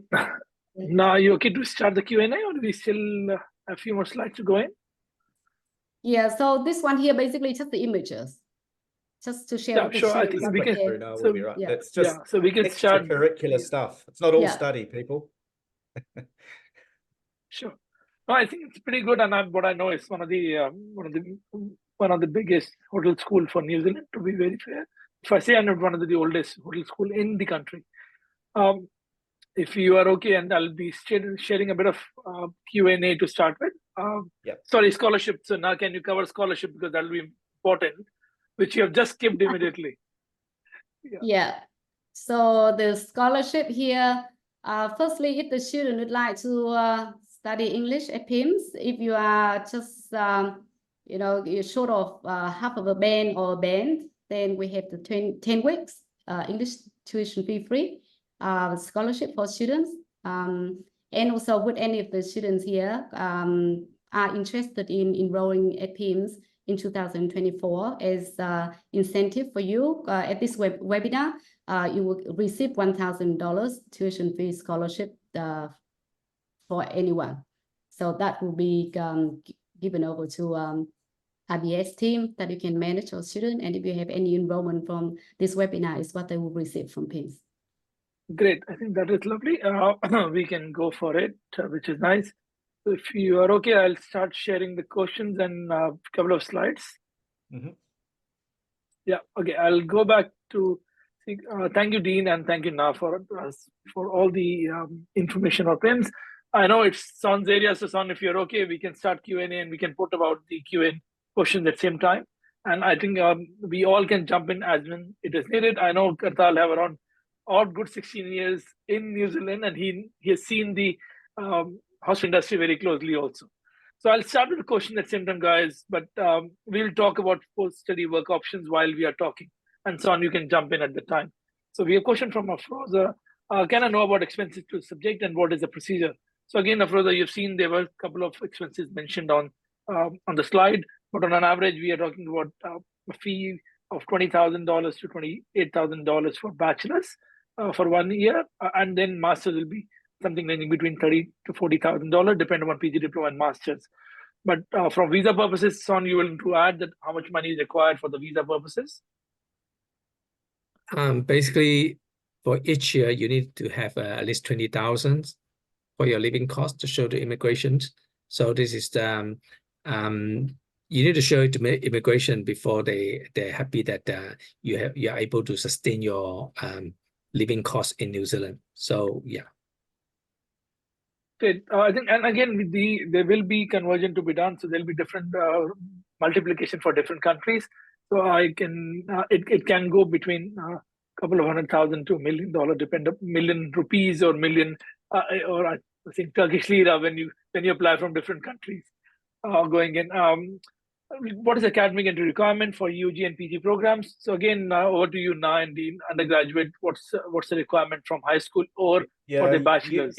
Now, are you okay to start the Q&A, or do we still a few more slides to go in? Yeah, so this one here, basically just the images. Just to share with the sure. I students. think we can. No, So, we'll be right. yeah. It's just so we can start extracurricular stuff. It's not all Yeah. study, people. Sure. No, I think it's pretty good, and what I know is one of the biggest hotel school for New Zealand. To be very fair, if I say I'm not one of the oldest hotel school in the country, if you are okay, and I'll be sharing a bit of Q&A to start with. Sorry, scholarship. So now can you cover scholarship, because that'll be important, which you have just skipped immediately. Yeah. So the scholarship here, firstly, if the student would like to study English at PIHMS, if you are just, you know, you're short of half of a band or a band, then we have the 10 weeks English tuition fee free scholarship for students. And also with any of the students here are interested in enrolling at PIHMS, in 2024 as incentive for you. At this webinar, you will receive $1,000 tuition fee scholarship for anyone. So that will be given over to IBS team that you can manage your student. And if you have any enrollment from this webinar, is what they will receive from PIHMS. Great. I think that is lovely. We can go for it, which is nice. So if you are okay, I'll start sharing the questions and a couple of slides. Yeah, okay. I'll go back to thank you, Dean, and thank you, Na, for all the information on PIHMS. I know it's Son's area, so Son, if you're okay, we can start Q&A and we can put about the Q&A questions at the same time. And I think we all can jump in as when it is needed. I know Kartal have around good 16 years in New Zealand, and he has seen the hospital industry very closely also. So I'll start with the question at the same time, guys, but we'll talk about post-study work options while we are talking. And Son, you can jump in at the time. So we have a question from Afroza. Can I know about expenses to subject and what is the procedure? So again, Afroza, you've seen there were a couple of expenses mentioned on the slide, but on an average, we are talking about a fee of $20,000 to $28,000 for bachelor's for 1 year, and then master's will be something ranging between $30,000 to $40,000, depending on PG diploma and master's. But from visa purposes, Son, you will to add that how much money is required for the visa purposes? Basically, for each year, you need to have at least 20,000 for your living cost to show to immigration. So this is the you need to show it to immigration before they're happy that you're able to sustain your living costs in New Zealand. So yeah. Great. I think, and again, there will be conversion to be done, so there'll be different multiplication for different countries. So I can it can go between a couple of $100,000 to $1 million, million rupees or million or I think Turkish lira when you apply from different countries going in. What is academic entry requirement for UG and PG programs? So again, over to you, Na, and the undergraduate. What's the requirement from high school or for the bachelor's?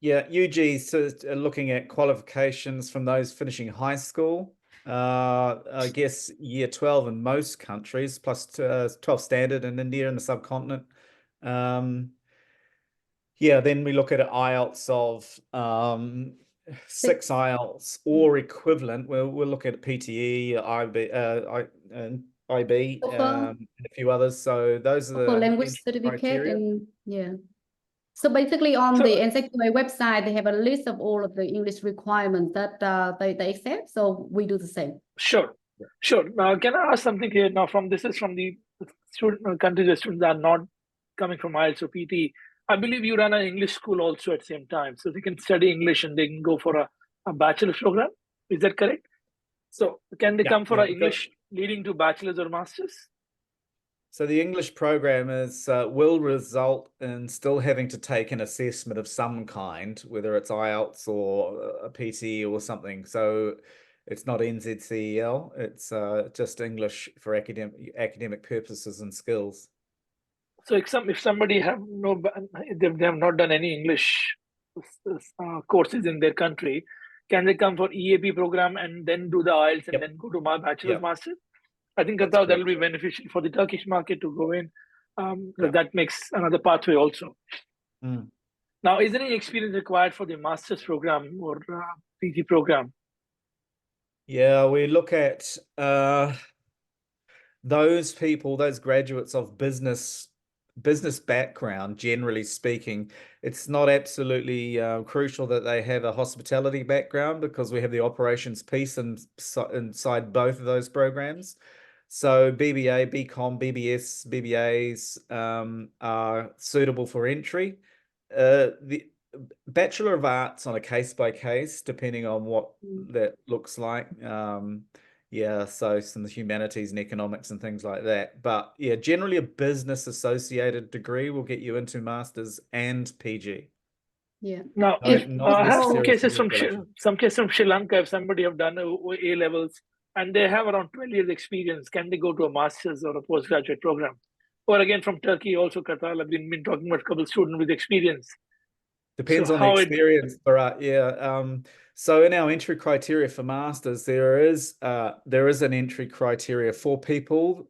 UG, so looking at qualifications from those finishing high school. I guess year 12 in most countries, plus 12 standard in India and the subcontinent. Yeah, then we look at an IELTS of 6 IELTS or equivalent. We'll look at PTE, IB, and a few others. So those are the language certificate criteria. and yeah. So basically on the NCQA website, they have a list of all of the English requirements that they accept. So we do the same. Sure. Now, can I ask something here? Now, this is from the student countries where students are not coming from IELTS or PT. I believe you run an English school also at the same time. So they can study English and they can go for a bachelor's program. Is that correct? So can they come for an English leading to bachelor's or master's? So the English program will result in still having to take an assessment of some kind, whether it's IELTS or a PT or something. So it's not NZCEL, it's just English for academic purposes and skills. So if somebody they have not done any English courses in their country, can they come for EAP program and then do the IELTS and then go to my bachelor's master's? I think that will be beneficial for the Turkish market to go in. That makes another pathway also. Now, is there any experience required for the master's program or PG program? Yeah, we look at those people, those graduates of business background, generally speaking. It's not absolutely crucial that they have a hospitality background because we have the operations piece inside both of those programs. So BBA, BCom, BBS, BBAs are suitable for entry. The Bachelor of Arts on a case-by-case, depending on what that looks like. Yeah, so some humanities and economics and things like that. But yeah, generally a business associated degree will get you into masters and PG. Yeah. Now, I have some cases from Sri Lanka. If somebody have done A levels and they have around 12 years experience, can they go to a master's or a postgraduate program? Or again, from Turkey, also Qatar, I've been talking about a couple of students with experience. Depends So on the how experience, Bharat. Yeah. So in our entry criteria for masters, there is an entry criteria for people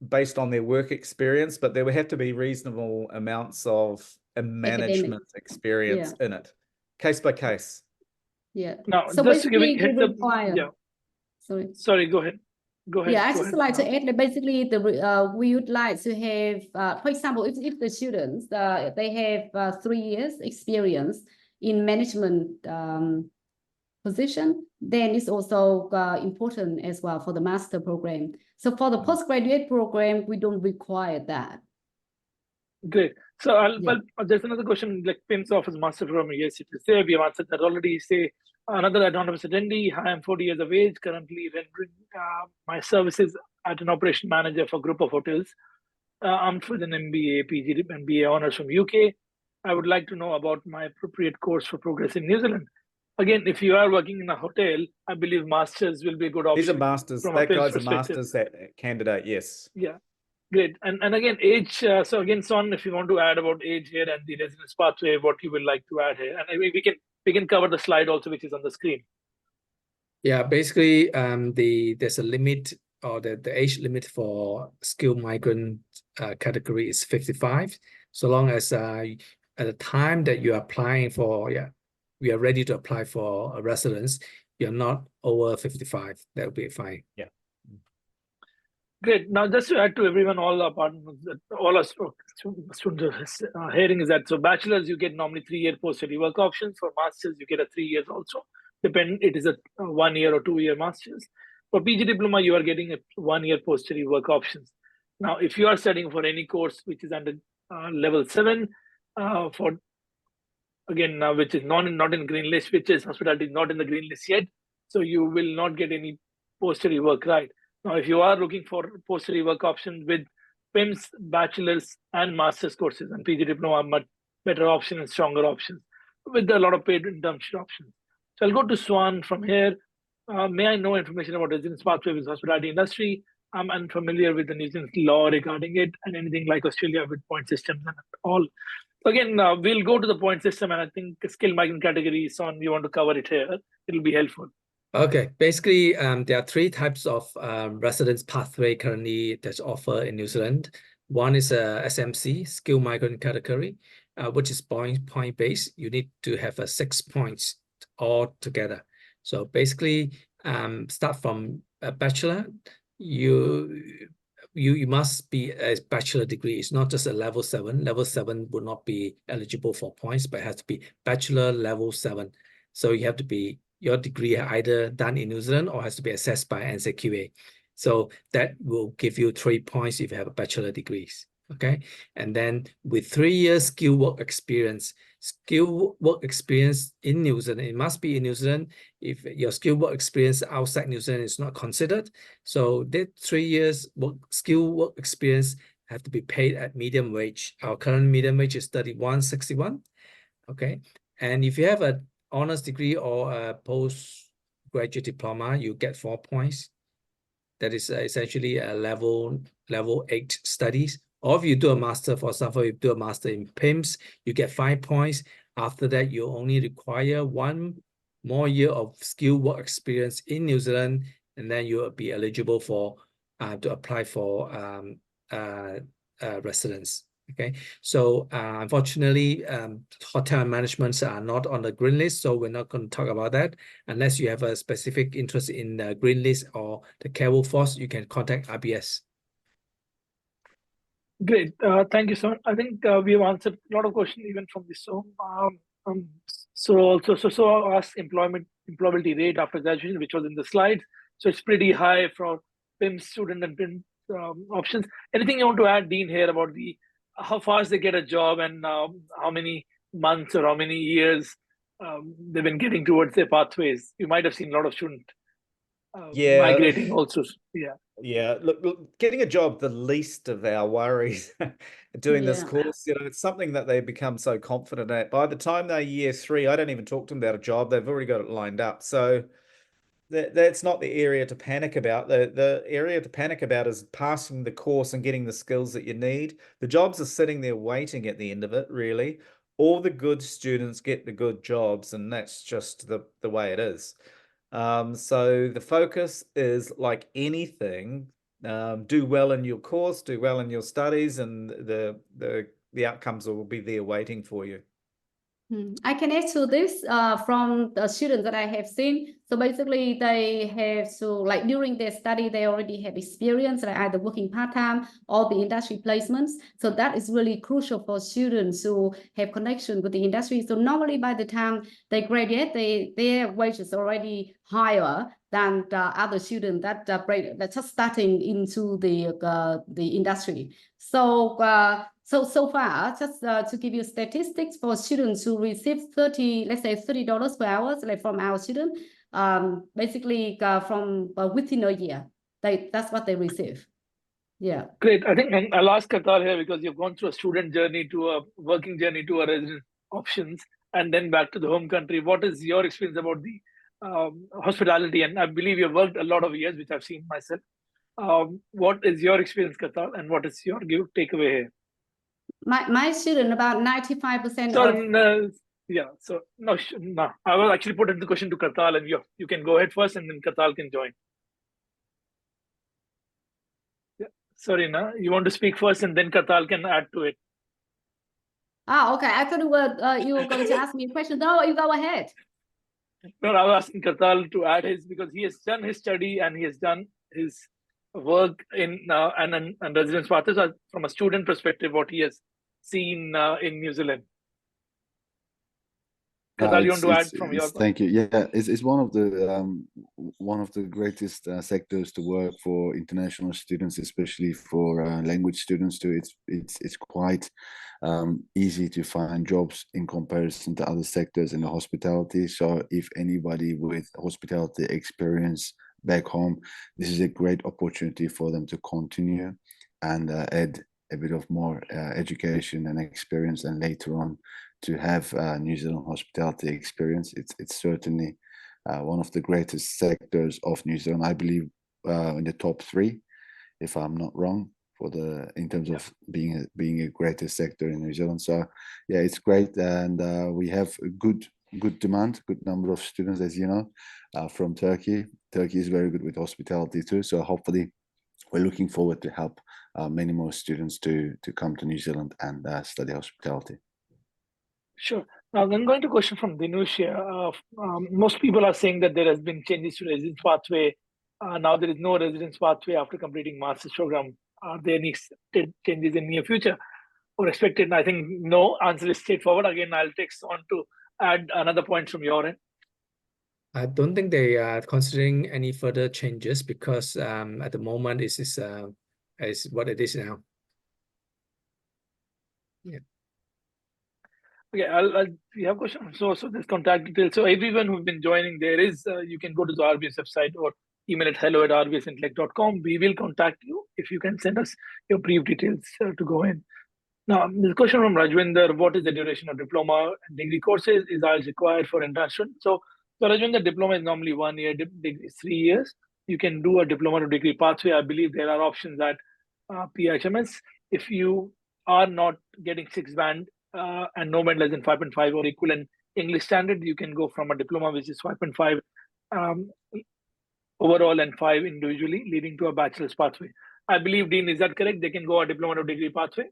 based on their work experience, but there would have to be reasonable amounts of a management experience in it, case by case. Yeah. Now, So just to give basically, a heads you up, require. yeah. Sorry. Go ahead. Yeah, I Go just ahead. like to add that basically we would like to have, for example, if the students they have 3 years experience in management position, then it's also important as well for the master program. So for the postgraduate program, we don't require that. Great. So there's another question, like PIMS offers master program. Yes, it is there. We have answered that already. Say another anonymous attendee. I am 40 years of age, currently rendering my services at an operation manager for a group of hotels. I'm with an MBA, PG, MBA honors from UK. I would like to know about my appropriate course for progress in New Zealand. Again, if you are working in a hotel, I believe masters will be a good option. These are masters. From That a PIMS guy's a perspective. masters that candidate. Yes. Yeah. Great. And again, age. So again, Son, if you want to add about age here and the residence pathway, what you would like to add here, and I mean, we can cover the slide also, which is on the screen. Yeah, basically, there's a limit, or the age limit for skilled migrant category is 55. So long as at the time that you are applying for, we are ready to apply for a residence, you're not over 55, that will be fine. Yeah. Great. Now, just to add to everyone, all our partners, all our students hearing is that, so bachelors, you get normally 3-year post-study work options. For masters, you get a 3 years also. It is a 1 year or 2 year masters. For PG diploma, you are getting a 1 year post-study work options. Now, if you are studying for any course which is under level 7, for again, which is not in green list, which is hospitality not in the green list yet, so you will not get any post-study work, right? Now, if you are looking for post-study work options with PIMS, bachelor's and master's courses, and PG diploma are much better option and stronger options with a lot of paid internship options. So I'll go to Swan from here. May I know information about residence pathway with hospitality industry? I'm unfamiliar with the New Zealand law regarding it and anything like Australia with point systems and all. Again, we'll go to the point system, and I think skilled migrant category, Son, you want to cover it here. It'll be helpful. Okay, basically, there are 3 types of residence pathway currently that's offered in New Zealand. One is a SMC, skilled migrant category, which is point based. You need to have 6 points all together. So basically, start from a bachelor. You must be a bachelor degree. It's not just a level 7. Level 7 would not be eligible for points, but it has to be bachelor level 7. So you have to be your degree either done in New Zealand or has to be assessed by NCQA. So that will give you 3 points if you have a bachelor degrees. Okay. And then with 3 years skill work experience in New Zealand, it must be in New Zealand. If your skill work experience outside New Zealand is not considered, so that 3 years skill work experience have to be paid at medium wage. Our current medium wage is 31.61. Okay. And if you have an honors degree or a postgraduate diploma, you get 4 points. That is essentially a level 8 studies. Or if you do a master, for example, you do a master in PIMS, you get 5 points. After that, you only require 1 more year of skilled work experience in New Zealand, and then you will be eligible for to apply for residence. Okay, so unfortunately, hotel managements are not on the green list, so we're not going to talk about that. Unless you have a specific interest in the green list or the care workforce, you can contact RBS. Great, thank you, sir. I think we have answered a lot of questions even from this. So I'll ask employability rate after graduation, which was in the slides. So it's pretty high for PIMS student and PIMS options. Anything you want to add, Dean, here about how fast they get a job and how many months or how many years they've been getting towards their pathways? You might have seen a lot of students migrating also. Yeah, look, getting a job, the least of our worries. Doing this course, it's something that they become so confident at. By the time they're year 3, I don't even talk to them about a job. They've already got it lined up. So that's not the area to panic about. The area to panic about is passing the course and getting the skills that you need. The jobs are sitting there waiting at the end of it, really. all the good students get the good jobs, and that's just the way it is. So the focus is like anything, do well in your course, do well in your studies, and the outcomes will be there waiting for you. I can add to this from the students that I have seen. So basically, they have like during their study, they already have experience, like either working part-time or the industry placements. So that is really crucial for students who have connection with the industry. So normally by the time they graduate, their wages already higher than the other students that's just starting into the industry. So far, just to give you statistics for students who receive let's say $30 per hour, like from our student, basically from within a year, that's what they receive. Yeah. Great. I think I'll ask Kartal here, because you've gone through a student journey to a working journey to a resident options and then back to the home country. What is your experience about the hospitality? And I believe you've worked a lot of years, which I've seen myself. What is your experience, Kartal, and what is your takeaway here? My student, about 95% So, of... yeah, so no, I will actually put the question to Kartal, and you can go ahead first, and then Kartal can join. Yeah, sorry, you want to speak first, and then Kartal can add to it. Okay. I thought you were going to ask me a question. No, you go ahead. No, I was asking Kartal to add his, because he has done his study and he has done his work in and residence pathways. From a student perspective, what he has seen in New Zealand. Kartal, you want to add from your? Thank you. Yeah, it's one of the greatest sectors to work for international students, especially for language students too. It's quite easy to find jobs in comparison to other sectors in the hospitality. So if anybody with hospitality experience back home, this is a great opportunity for them to continue and add a bit of more education and experience, and later on to have New Zealand hospitality experience. It's certainly one of the greatest sectors of New Zealand. I believe in the top 3, if I'm not wrong, in terms of being a greatest sector in New Zealand. So yeah, it's great, and we have a good demand, good number of students, as you know, from Turkey. Turkey is very good with hospitality too. So hopefully, we're looking forward to help many more students to come to New Zealand and study hospitality. Sure. Now, then going to a question from Dinush here. Most people are saying that there has been changes to residence pathway. Now there is no residence pathway after completing master's program. Are there any changes in near future or expected? I think no. Answer is straightforward. Again, I'll take on to add another point from your end. I don't think they are considering any further changes, because at the moment is what it is now. Yeah. Okay, we have a question. So there's contact details. So everyone who's been joining, there is you can go to the RBS website or email at hello@rbsintellect.com. We will contact you if you can send us your brief details to go in. Now, there's a question from Rajwinder. What is the duration of diploma and degree courses? Is IELTS required for international? So Rajwinder, diploma is normally 1 year, degree is 3 years. You can do a diploma to degree pathway. I believe there are options at PIHMS. If you are not getting 6 band and no band less than 5.5 or equivalent English standard, you can go from a diploma which is 5.5 overall and 5 individually, leading to a bachelor's pathway. I believe, Dean, is that correct? They can go a diploma to degree pathway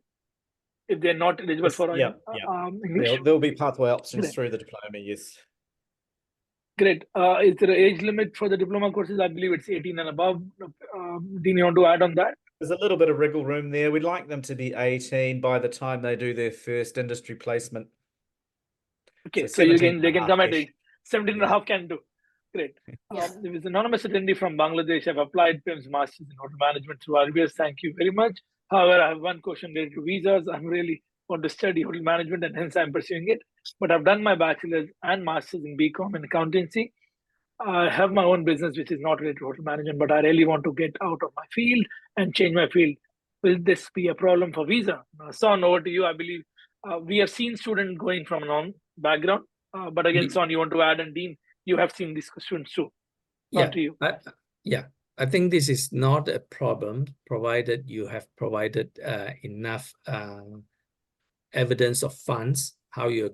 if they're not eligible for English. There'll be pathway options through the diploma, yes. Great. Is there an age limit for the diploma courses? I believe it's 18 and above. Dean, you want to add on that? There's a little bit of wriggle room there. We'd like them to be 18 by the time they do their first industry placement. Okay, so they can come at 17 and a half can do. Great. There was an anonymous attendee from Bangladesh. I've applied PIHMS Masters in Hotel Management through RBS. Thank you very much. However, I have one question related to visas. I'm really want to study hotel management, and hence I'm pursuing it. But I've done my bachelor's and master's in BCom and accountancy. I have my own business, which is not related to hotel management, but I really want to get out of my field and change my field. Will this be a problem for visa? Son, over to you. I believe we have seen students going from a non-background. But again, Son, you want to add, and Dean, you have seen these students too. Yeah, to you. I think this is not a problem, provided you have provided enough evidence of funds. how you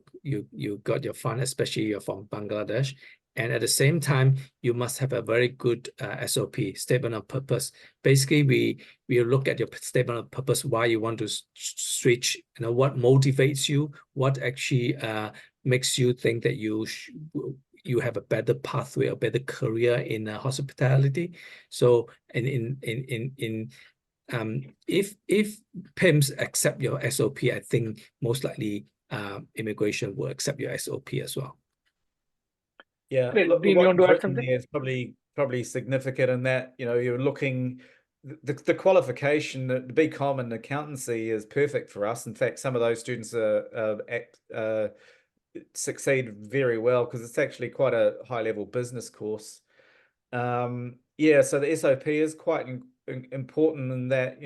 got your fund, especially you're from Bangladesh. And at the same time, you must have a very good SOP, statement of purpose. Basically, we look at your statement of purpose, why you want to switch, what motivates you, what actually makes you think that you have a better pathway, a better career in hospitality. So, if PIHMS accept your SOP, I think most likely immigration will accept your SOP as well. Yeah, Great. look, Dean, you want to add something? Is probably significant in that, you're looking, the qualification, the BCom and accountancy is perfect for us. In fact, some of those students succeed very well because it's actually quite a high level business course. Yeah, so the SOP is quite important in that,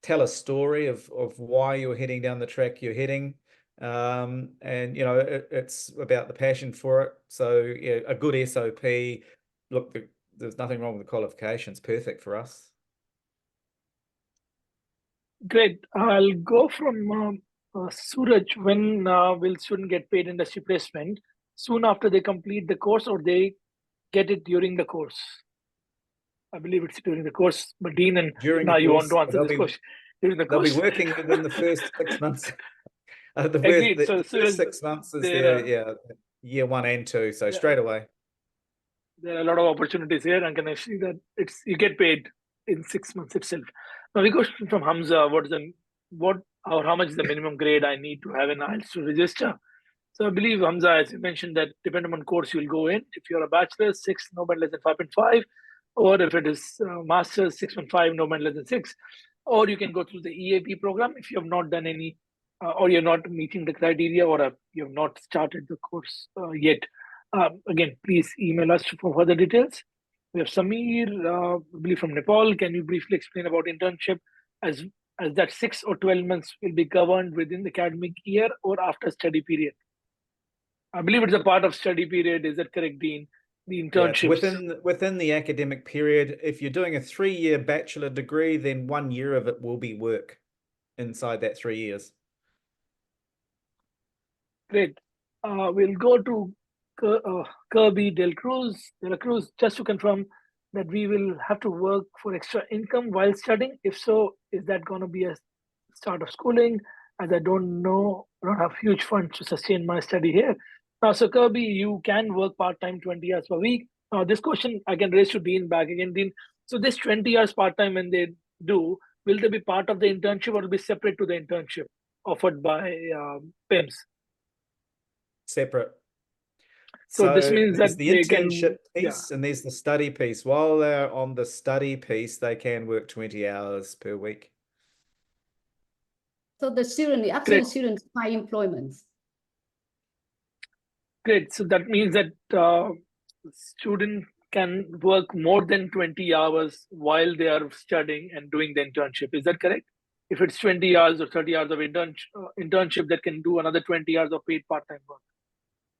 tell a story of why you're heading down the track you're heading. And it's about the passion for it. So yeah, a good SOP, look, there's nothing wrong with the qualifications, perfect for us. Great. I'll go from Suraj. When will student get paid industry placement? Soon after they complete the course, or they get it during the course? I believe it's during the course, but Dean and now you want to answer this question. During the course, they'll be working within the first 6 months. Agreed. The first 6 months is year 1 and 2, so straight away. There are a lot of opportunities here, and can I see that you get paid in 6 months itself. Now we go from Hamza. How much is the minimum grade I need to have in IELTS to register? So I believe, Hamza, as you mentioned, that depending on course you'll go in, if you're a bachelor's, 6, no less than 5.5, or if it is master's, 6.5, no less than 6, or you can go through the EAP program if you have not done any, or you're not meeting the criteria, or you have not started the course yet. Again, please email us for further details. We have Samir, I believe from Nepal. Can you briefly explain about internship, as that 6 or 12 months will be governed within the academic year or after study period? I believe it's a part of study period. Is that correct, Dean? The internships. Yeah, within the academic period, if you're doing a 3-year bachelor degree, then 1 year of it will be work inside that 3 years. Great. We'll go to Kirby De La Cruz, just to confirm that we will have to work for extra income while studying. If so, is that going to be a start of schooling? As I don't have huge funds to sustain my study here. So Kirby, you can work part-time 20 hours per week. Now this question I can raise to Dean back again. Dean, so this 20 hours part-time when they do, will they be part of the internship or will be separate to the internship offered by PIHMS? Separate. So this means that the internship piece and there's the study piece. While they're on the study piece, they can work 20 hours per week. So the actual students find employment. Great. So that means that student can work more than 20 hours while they are studying and doing the internship. Is that correct? If it's 20 hours or 30 hours of internship, that can do another 20 hours of paid part-time work.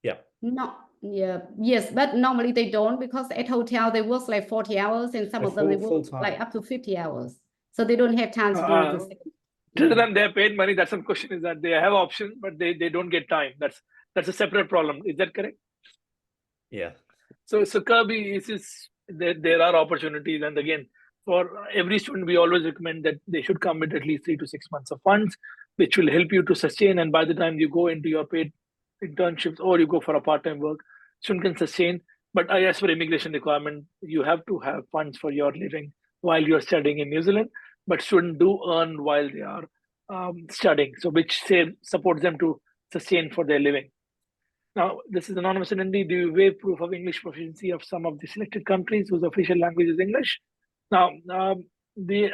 Yeah. No. Yeah. Yes, but normally they don't, because at hotel they work like 40 hours and some of them they work like up to 50 hours. So they don't have time to do this. Rather than they're paid money, that's some question, is that they have options, but they don't get time. That's a separate problem. Is that correct? Yeah. So Kirby, there are opportunities, and again, for every student, we always recommend that they should come with at least 3 to 6 months of funds, which will help you to sustain. And by the time you go into your paid internships or you go for a part-time work, student can sustain. But as for immigration requirement, you have to have funds for your living while you're studying in New Zealand. But students do earn while they are studying, so which supports them to sustain for their living. Now, this is anonymous attendee. Do you waive proof of English proficiency of some of the selected countries whose official language is English? Now,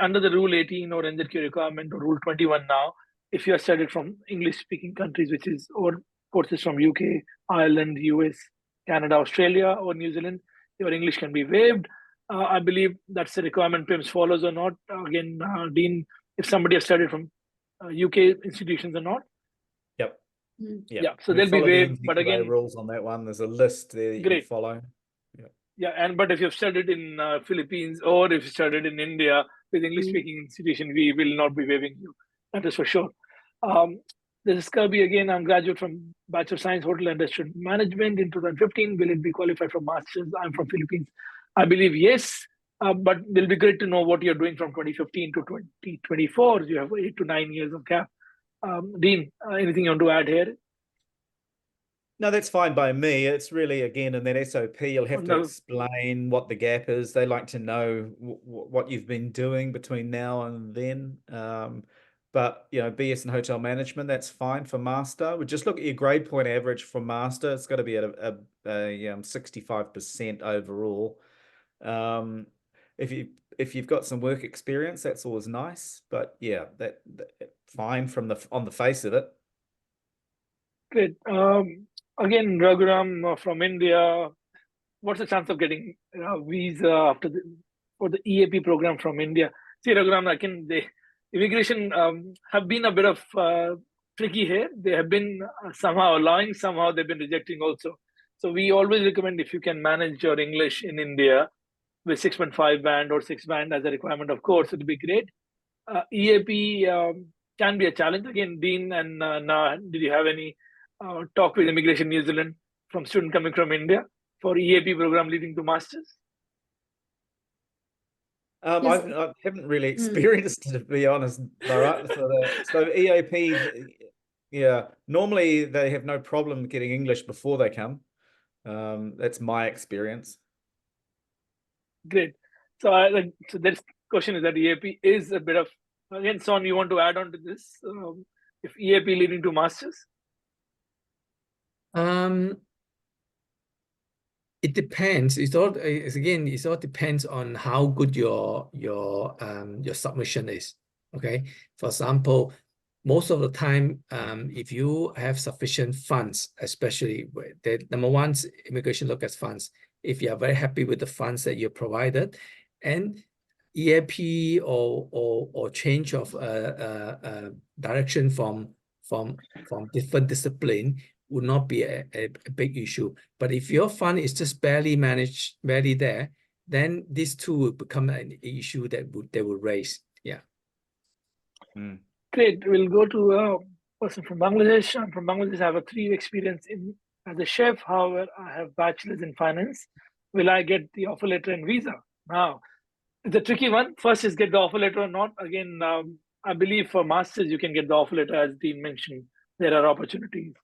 under the Rule 18 or NZQ requirement or Rule 21 now, if you are studied from English-speaking countries, or courses from UK, Ireland, US, Canada, Australia, or New Zealand, your English can be waived. I believe that's the requirement PIHMS follows or not. Again, Dean, if somebody has studied from UK institutions or not. Yep. Yeah, so they'll be waived. But again, rules on that one. There's a list there that you can follow. But if you've studied in Philippines or if you studied in India with English-speaking institution, we will not be waiving you. That is for sure. This is Kirby again. I'm graduate from Bachelor of Science Hotel and Restaurant Management in 2015. Will it be qualified for Masters? I'm from Philippines. I believe yes, but it'll be great to know what you're doing from 2015 to 2024. You have 8 to 9 years of gap. Dean, anything you want to add here? No, that's fine by me. It's really, again, in that SOP, you'll have to No. explain what the gap is. They like to know what you've been doing between now and then. But, you know, BS in hotel management, that's fine for master. We just look at your grade point average for master. It's got to be at a 65% overall. If you've got some work experience, that's always nice. But yeah, that fine on the face of it. Great. Again, Raghuram from India. What's the chance of getting a visa for the EAP program from India? See, Raghuram, the immigration have been a bit of tricky here. They have been somehow allowing, somehow they've been rejecting also. So we always recommend, if you can manage your English in India with 6.5 band or 6 band as a requirement, of course, it would be great. EAP can be a challenge. Again, Dean and Na, did you have any talk with Immigration New Zealand from student coming from India for EAP program leading to masters? Yes. I haven't really experienced it, to be honest, Bharat, for that. So EAP, yeah, normally they have no problem getting English before they come. That's my experience. Great. So, so this question is that EAP is a bit of, again, Son, you want to add on to this? If EAP leading to masters? It depends. It all depends on how good your submission is. Okay. For example, most of the time, if you have sufficient funds, especially number one, immigration look at funds. If you are very happy with the funds that you provided, and EAP or change of direction from different discipline would not be a big issue. But if your fund is just barely managed, barely there, then these two will become an issue that they will raise. Yeah. Great. We'll go to a person from Bangladesh. I'm from Bangladesh. I have a 3-year experience as a chef. However, I have bachelor's in finance. Will I get the offer letter and visa? Now, it's a tricky one. First is get the offer letter or not. Again, I believe for masters, you can get the offer letter, as Dean mentioned. There are opportunities.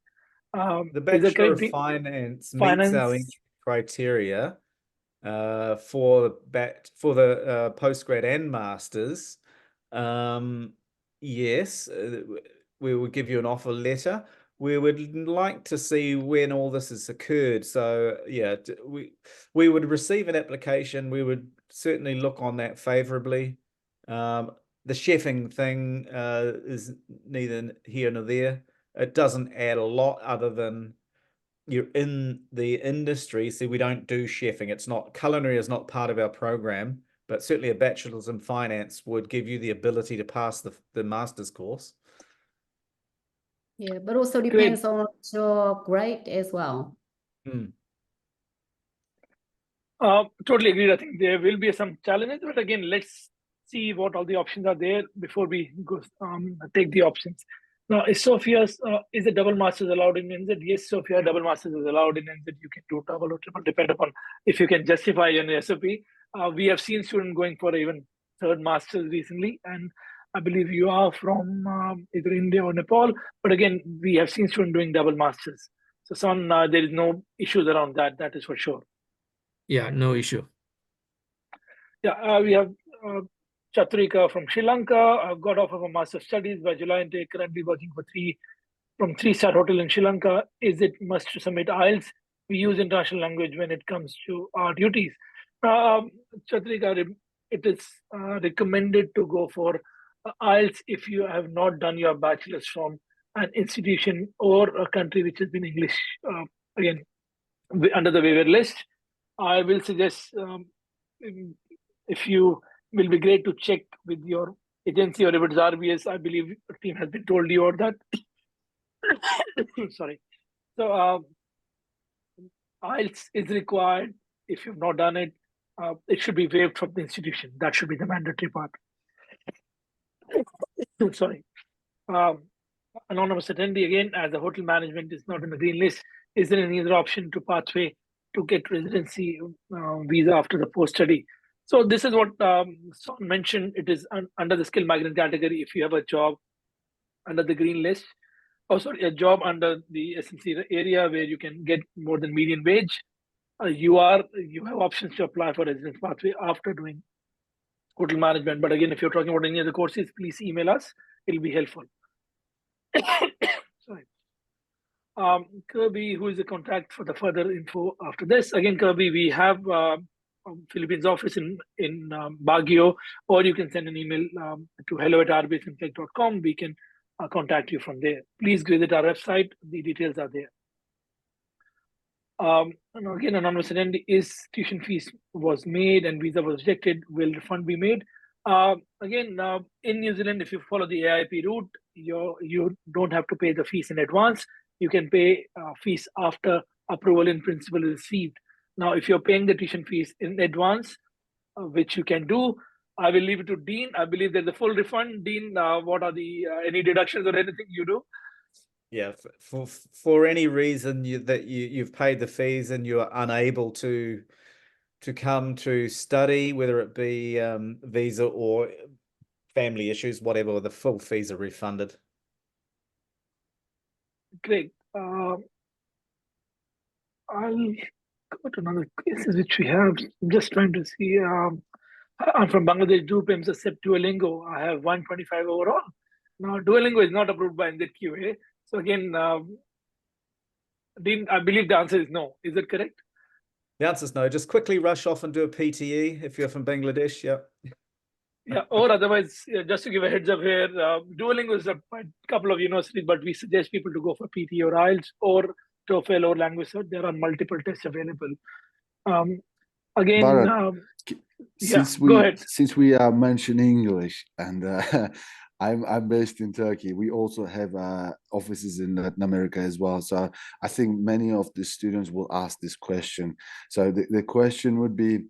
The Bachelor of Finance meets our criteria for the postgrad and masters. Yes, we will give you an offer letter. We would like to see when all this has occurred. So yeah, we would receive an application. We would certainly look on that favorably. The chefing thing is neither here nor there. It doesn't add a lot other than you're in the industry. See, we don't do chefing. It's not, culinary is not part of our program, but certainly a bachelor's in finance would give you the ability to pass the master's course. Yeah, but also depends on your grade as well. Totally agreed. I think there will be some challenges, but again, let's see what all the options are there before we go take the options. Now, is Sophia's is a double master's allowed in NZ? Yes, Sophia, double master's is allowed in NZ. You can do double or triple, depend upon if you can justify your SOP. We have seen students going for even 3rd master's recently, and I believe you are from either India or Nepal. But again, we have seen students doing double masters. So, Son, there is no issues around that. That is for sure. Yeah, no issue. Yeah, we have Chatrika from Sri Lanka. Got offer for Master of Studies by July intake. Currently working for 3-star hotel in Sri Lanka. Is it must to submit IELTS? We use international language when it comes to our duties. Chatrika, it is recommended to go for IELTS if you have not done your bachelor's from an institution or a country which has been English, again, under the waiver list. I will suggest if you will be great to check with your agency or if it's RBS. I believe the team has been told you about that. Sorry. So IELTS is required. If you've not done it, it should be waived from the institution. That should be the mandatory part. Sorry. Anonymous attendee, again, as the hotel management is not in the green list, is there any other option to pathway to get residency visa after the post-study? So this is what Son mentioned. It is under the skilled migrant category. If you have a job under the green list, or sorry, a job under the SMC area where you can get more than median wage, you have options to apply for residence pathway after doing hotel management. But again, if you're talking about any other courses, please email us. It'll be helpful. Sorry. Kirby, who is the contact for the further info after this? Again, Kirby, we have Philippines office in Baguio, or you can send an email to hello@rbsintellect.com. We can contact you from there. Please visit our website. The details are there. And again, anonymous attendee, is tuition fees was made and visa was rejected, will refund be made? Again, in New Zealand, if you follow the AIP route, you don't have to pay the fees in advance. You can pay fees after approval in principle is received. Now, if you're paying the tuition fees in advance, which you can do, I will leave it to Dean. I believe there's a full refund. Dean, what are the any deductions or anything you do? Yeah, for any reason you've paid the fees and you're unable to come to study, whether it be visa or family issues, whatever, the full fees are refunded. Great. I'll go to another cases which we have. I'm just trying to see. I'm from Bangladesh. Do PIHMS accept Duolingo? I have 125 overall. Now, Duolingo is not approved by NZQA. So again, Dean, I believe the answer is no. Is that correct? The answer is no. Just quickly rush off and do a PTE if you're from Bangladesh. Yeah. Yeah, or otherwise, just to give a heads up here, Duolingo is a couple of universities, but we suggest people to go for PT or IELTS or TOEFL or language search. There are multiple tests available. Again, Bharat, yeah, go ahead. Since we are mentioning English, and I'm based in Turkey, we also have offices in Latin America as well. So I think many of the students will ask this question. So the question would be,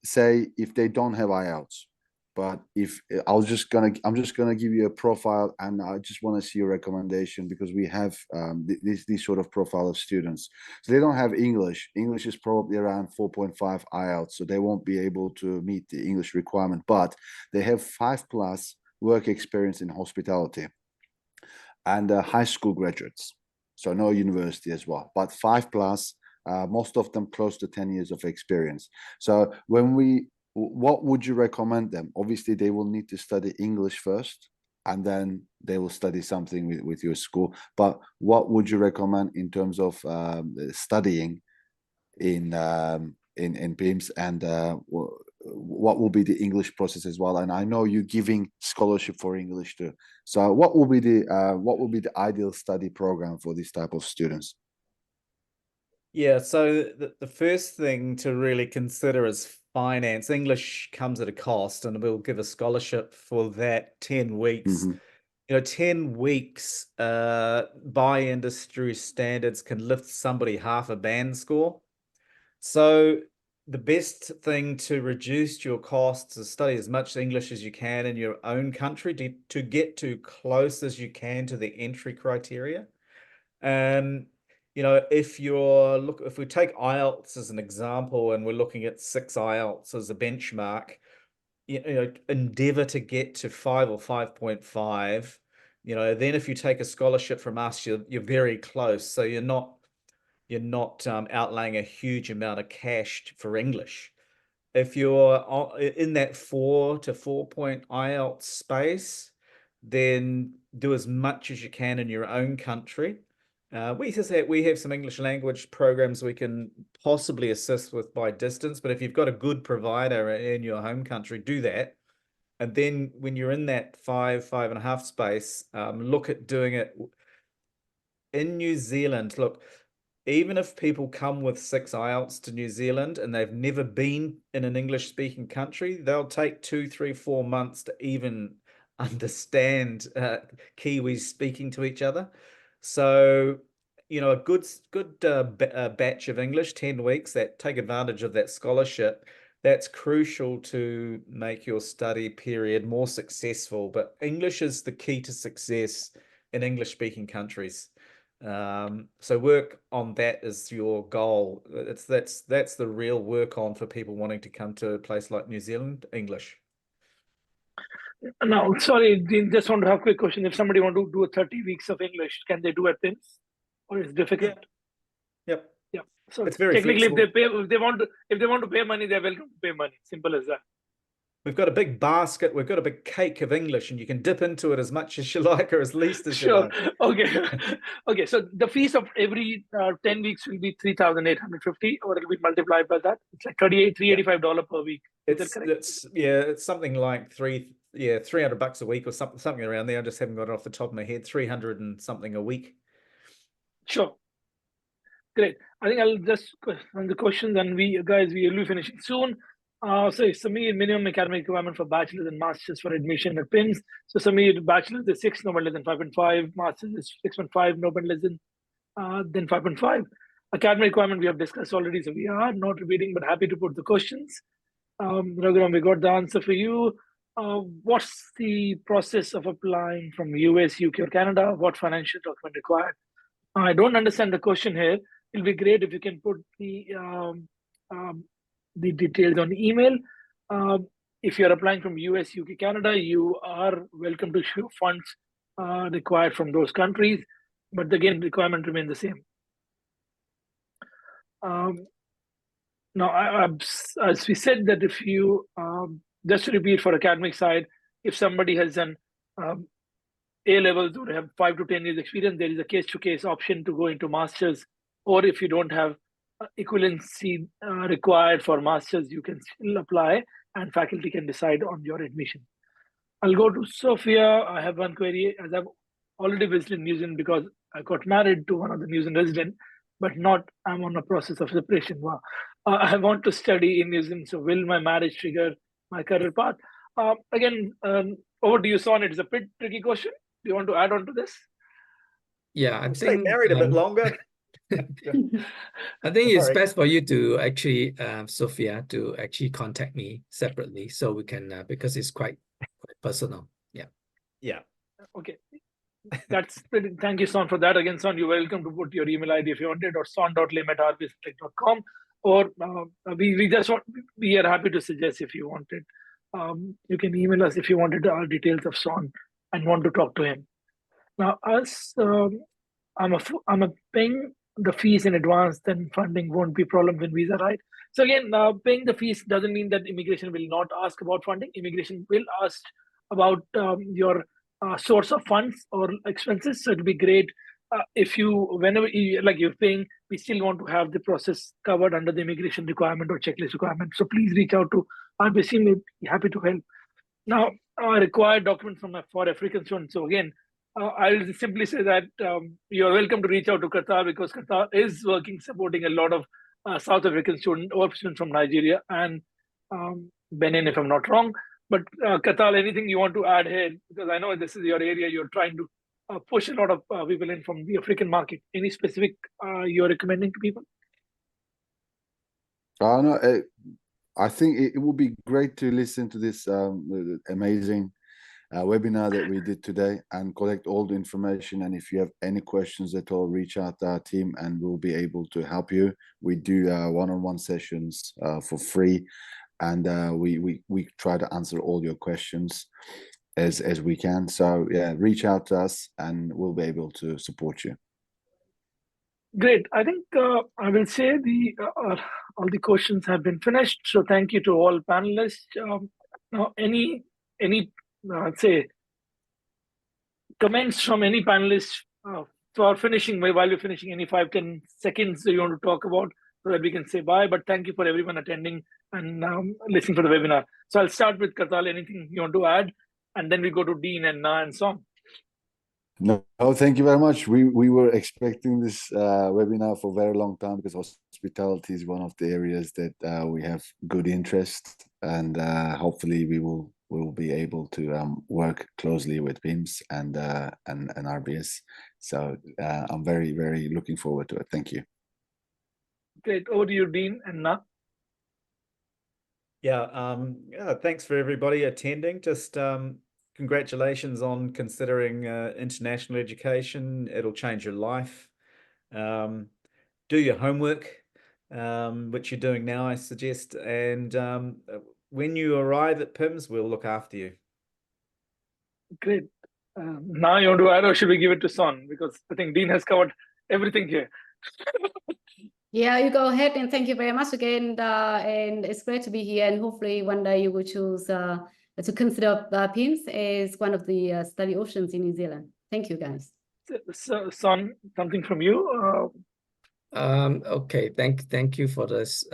say if they don't have IELTS, but if I'm just gonna give you a profile, and I just want to see your recommendation, because we have this sort of profile of students. So they don't have English. English is probably around 4.5 IELTS, so they won't be able to meet the English requirement. But they have 5+ work experience in hospitality, and high school graduates, so no university as well, but 5+. Most of them close to 10 years of experience. So what would you recommend them? Obviously, they will need to study English first, and then they will study something with your school. But what would you recommend in terms of studying in PIHMS, and what will be the English process as well? And I know you're giving scholarship for English too. So what will be the ideal study program for this type of students? Yeah, so the first thing to really consider is finance. English comes at a cost, and we'll give a scholarship for that 10 weeks. Mm-hmm. You know, 10 weeks by industry standards can lift somebody half a band score. So the best thing to reduce your costs is study as much English as you can in your own country to get to close as you can to the entry criteria. You know, if we take IELTS as an example, and we're looking at 6 IELTS as a benchmark, you know, endeavor to get to 5 or 5.5. You know, then if you take a scholarship from us, you're very close. So you're not outlaying a huge amount of cash for English. If you're in that 4 to 4 point IELTS space, then do as much as you can in your own country. We have some English language programs we can possibly assist with by distance, but if you've got a good provider in your home country, do that. And then when you're in that 5.5 space, look at doing it in New Zealand. Look, even if people come with 6 IELTS to New Zealand and they've never been in an English-speaking country, they'll take 2, 3, 4 months to even understand Kiwis speaking to each other. So, you know, a good batch of English, 10 weeks, that take advantage of that scholarship, that's crucial to make your study period more successful. But English is the key to success in English-speaking countries. So work on that is your goal. That's the real work on for people wanting to come to a place like New Zealand, English. Now, sorry, Dean, just want to have a quick question. If somebody want to do 30 weeks of English, can they do at PIHMS, or is it difficult? Yep. Yeah. So It's very technically, flexible. if they want to pay money, they're welcome to pay money. Simple as that. We've got a big basket. We've got a big cake of English, and you can dip into it as much as you like or as least as you Sure. like. Okay. Okay. So the fees of every 10 weeks will be 3,850, or it'll be multiplied by that. It's like $385 per week. Is that correct? It's something like $300 a week or something around there. I just haven't got it off the top of my head. 300 and something a week. Sure. Great. I think I'll just on the questions, and we will be finishing soon. So Samir, minimum academic requirement for bachelor's and master's for admission at PIHMS. So Samir, bachelor's is 6, no less than 5.5. Master's is 6.5, no less than 5.5. Academic requirement we have discussed already, so we are not repeating, but happy to put the questions. Raghuram, we got the answer for you. What's the process of applying from US, UK, or Canada? What financial document required? I don't understand the question here. It'll be great if you can put the details on email. If you're applying from US, UK, Canada, you are welcome to show funds required from those countries. But again, requirement remain the same. Now, as we said that if you, just to repeat for academic side, if somebody has done A-levels or have 5 to 10 years experience, there is a case-to-case option to go into masters. Or if you don't have equivalency required for masters, you can still apply and faculty can decide on your admission. I'll go to Sophia. I have one query. As I've already visited New Zealand because I got married to one of the New Zealand residents, but I'm on a process of separation. Wow. I want to study in New Zealand, so will my marriage trigger my career path? Again, over to you, Son. It's a bit tricky question. Do you want to add on to this? Yeah, I'm Stay saying married a bit longer. I think it's best for you to actually, Sophia, to actually contact me separately so we can, because it's quite personal. Yeah. Yeah. Okay. That's pretty, thank you, Son, for that. Again, Son, you're welcome to put your email ID if you wanted, or son.lim@rbstech.com, or we are happy to suggest if you wanted. You can email us if you wanted our details of Son and want to talk to him. Now, as I'm paying the fees in advance, then funding won't be a problem when visa, right? So again, paying the fees doesn't mean that immigration will not ask about funding. Immigration will ask about your source of funds or expenses. So it'd be great if whenever you're paying, we still want to have the process covered under the immigration requirement or checklist requirement. So please reach out to RBC. We'll be happy to help. Now, required documents for African students. So again, I'll simply say that you're welcome to reach out to Qatar, because Qatar is supporting a lot of South African students or students from Nigeria and Benin, if I'm not wrong. But Qatar, anything you want to add here? Because I know this is your area. You're trying to push a lot of people in from the African market. Any specific you're recommending to people? No, I think it would be great to listen to this amazing webinar that we did today and collect all the information. And if you have any questions at all, reach out to our team and we'll be able to help you. We do one-on-one sessions for free, and we try to answer all your questions as we can. So yeah, reach out to us and we'll be able to support you. Great. I think I will say all the questions have been finished. So thank you to all panelists. Now, any I'd say comments from any panelists while we're finishing, any 5-10 seconds you want to talk about so that we can say bye. But thank you for everyone attending and listening to the webinar. So I'll start with Kartal. Anything you want to add? And then we go to Dean and Na and Son. No, thank you very much. We were expecting this webinar for a very long time, because hospitality is one of the areas that we have good interest, and hopefully we will be able to work closely with PIHMS and RBS. So I'm very, very looking forward to it. Thank you. Great. Over to you, Dean and Na. Yeah, thanks for everybody attending. Just congratulations on considering international education. It'll change your life. Do your homework, which you're doing now, I suggest. And when you arrive at PIHMS, we'll look after you. Great. Now you want to add, or should we give it to Son? Because I think Dean has covered everything here. Yeah, you go ahead, and thank you very much again. And it's great to be here. And hopefully one day you will choose to consider PIHMS as one of the study options in New Zealand. Thank you, guys. So, Son, something from you? Okay, thank you for this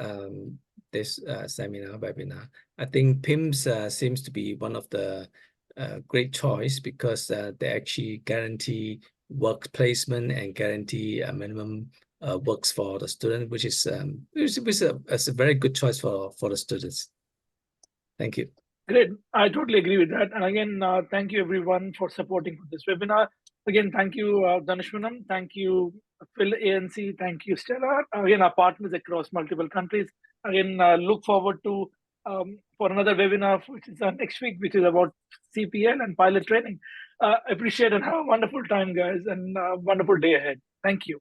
webinar. I think PIHMS seems to be one of the great choice because they actually guarantee work placement and guarantee a minimum works for the student, which is a very good choice for the students. Thank you. Great. I totally agree with that. And again, thank you everyone for supporting this webinar. Again, thank you, Dhanishmanam. Thank you, Phil ANC. Thank you, Stella. Again, our partners across multiple countries. Again, look forward to for another webinar, which is next week, which is about CPL and pilot training. Appreciate and have a wonderful time, guys, and wonderful day ahead. Thank you.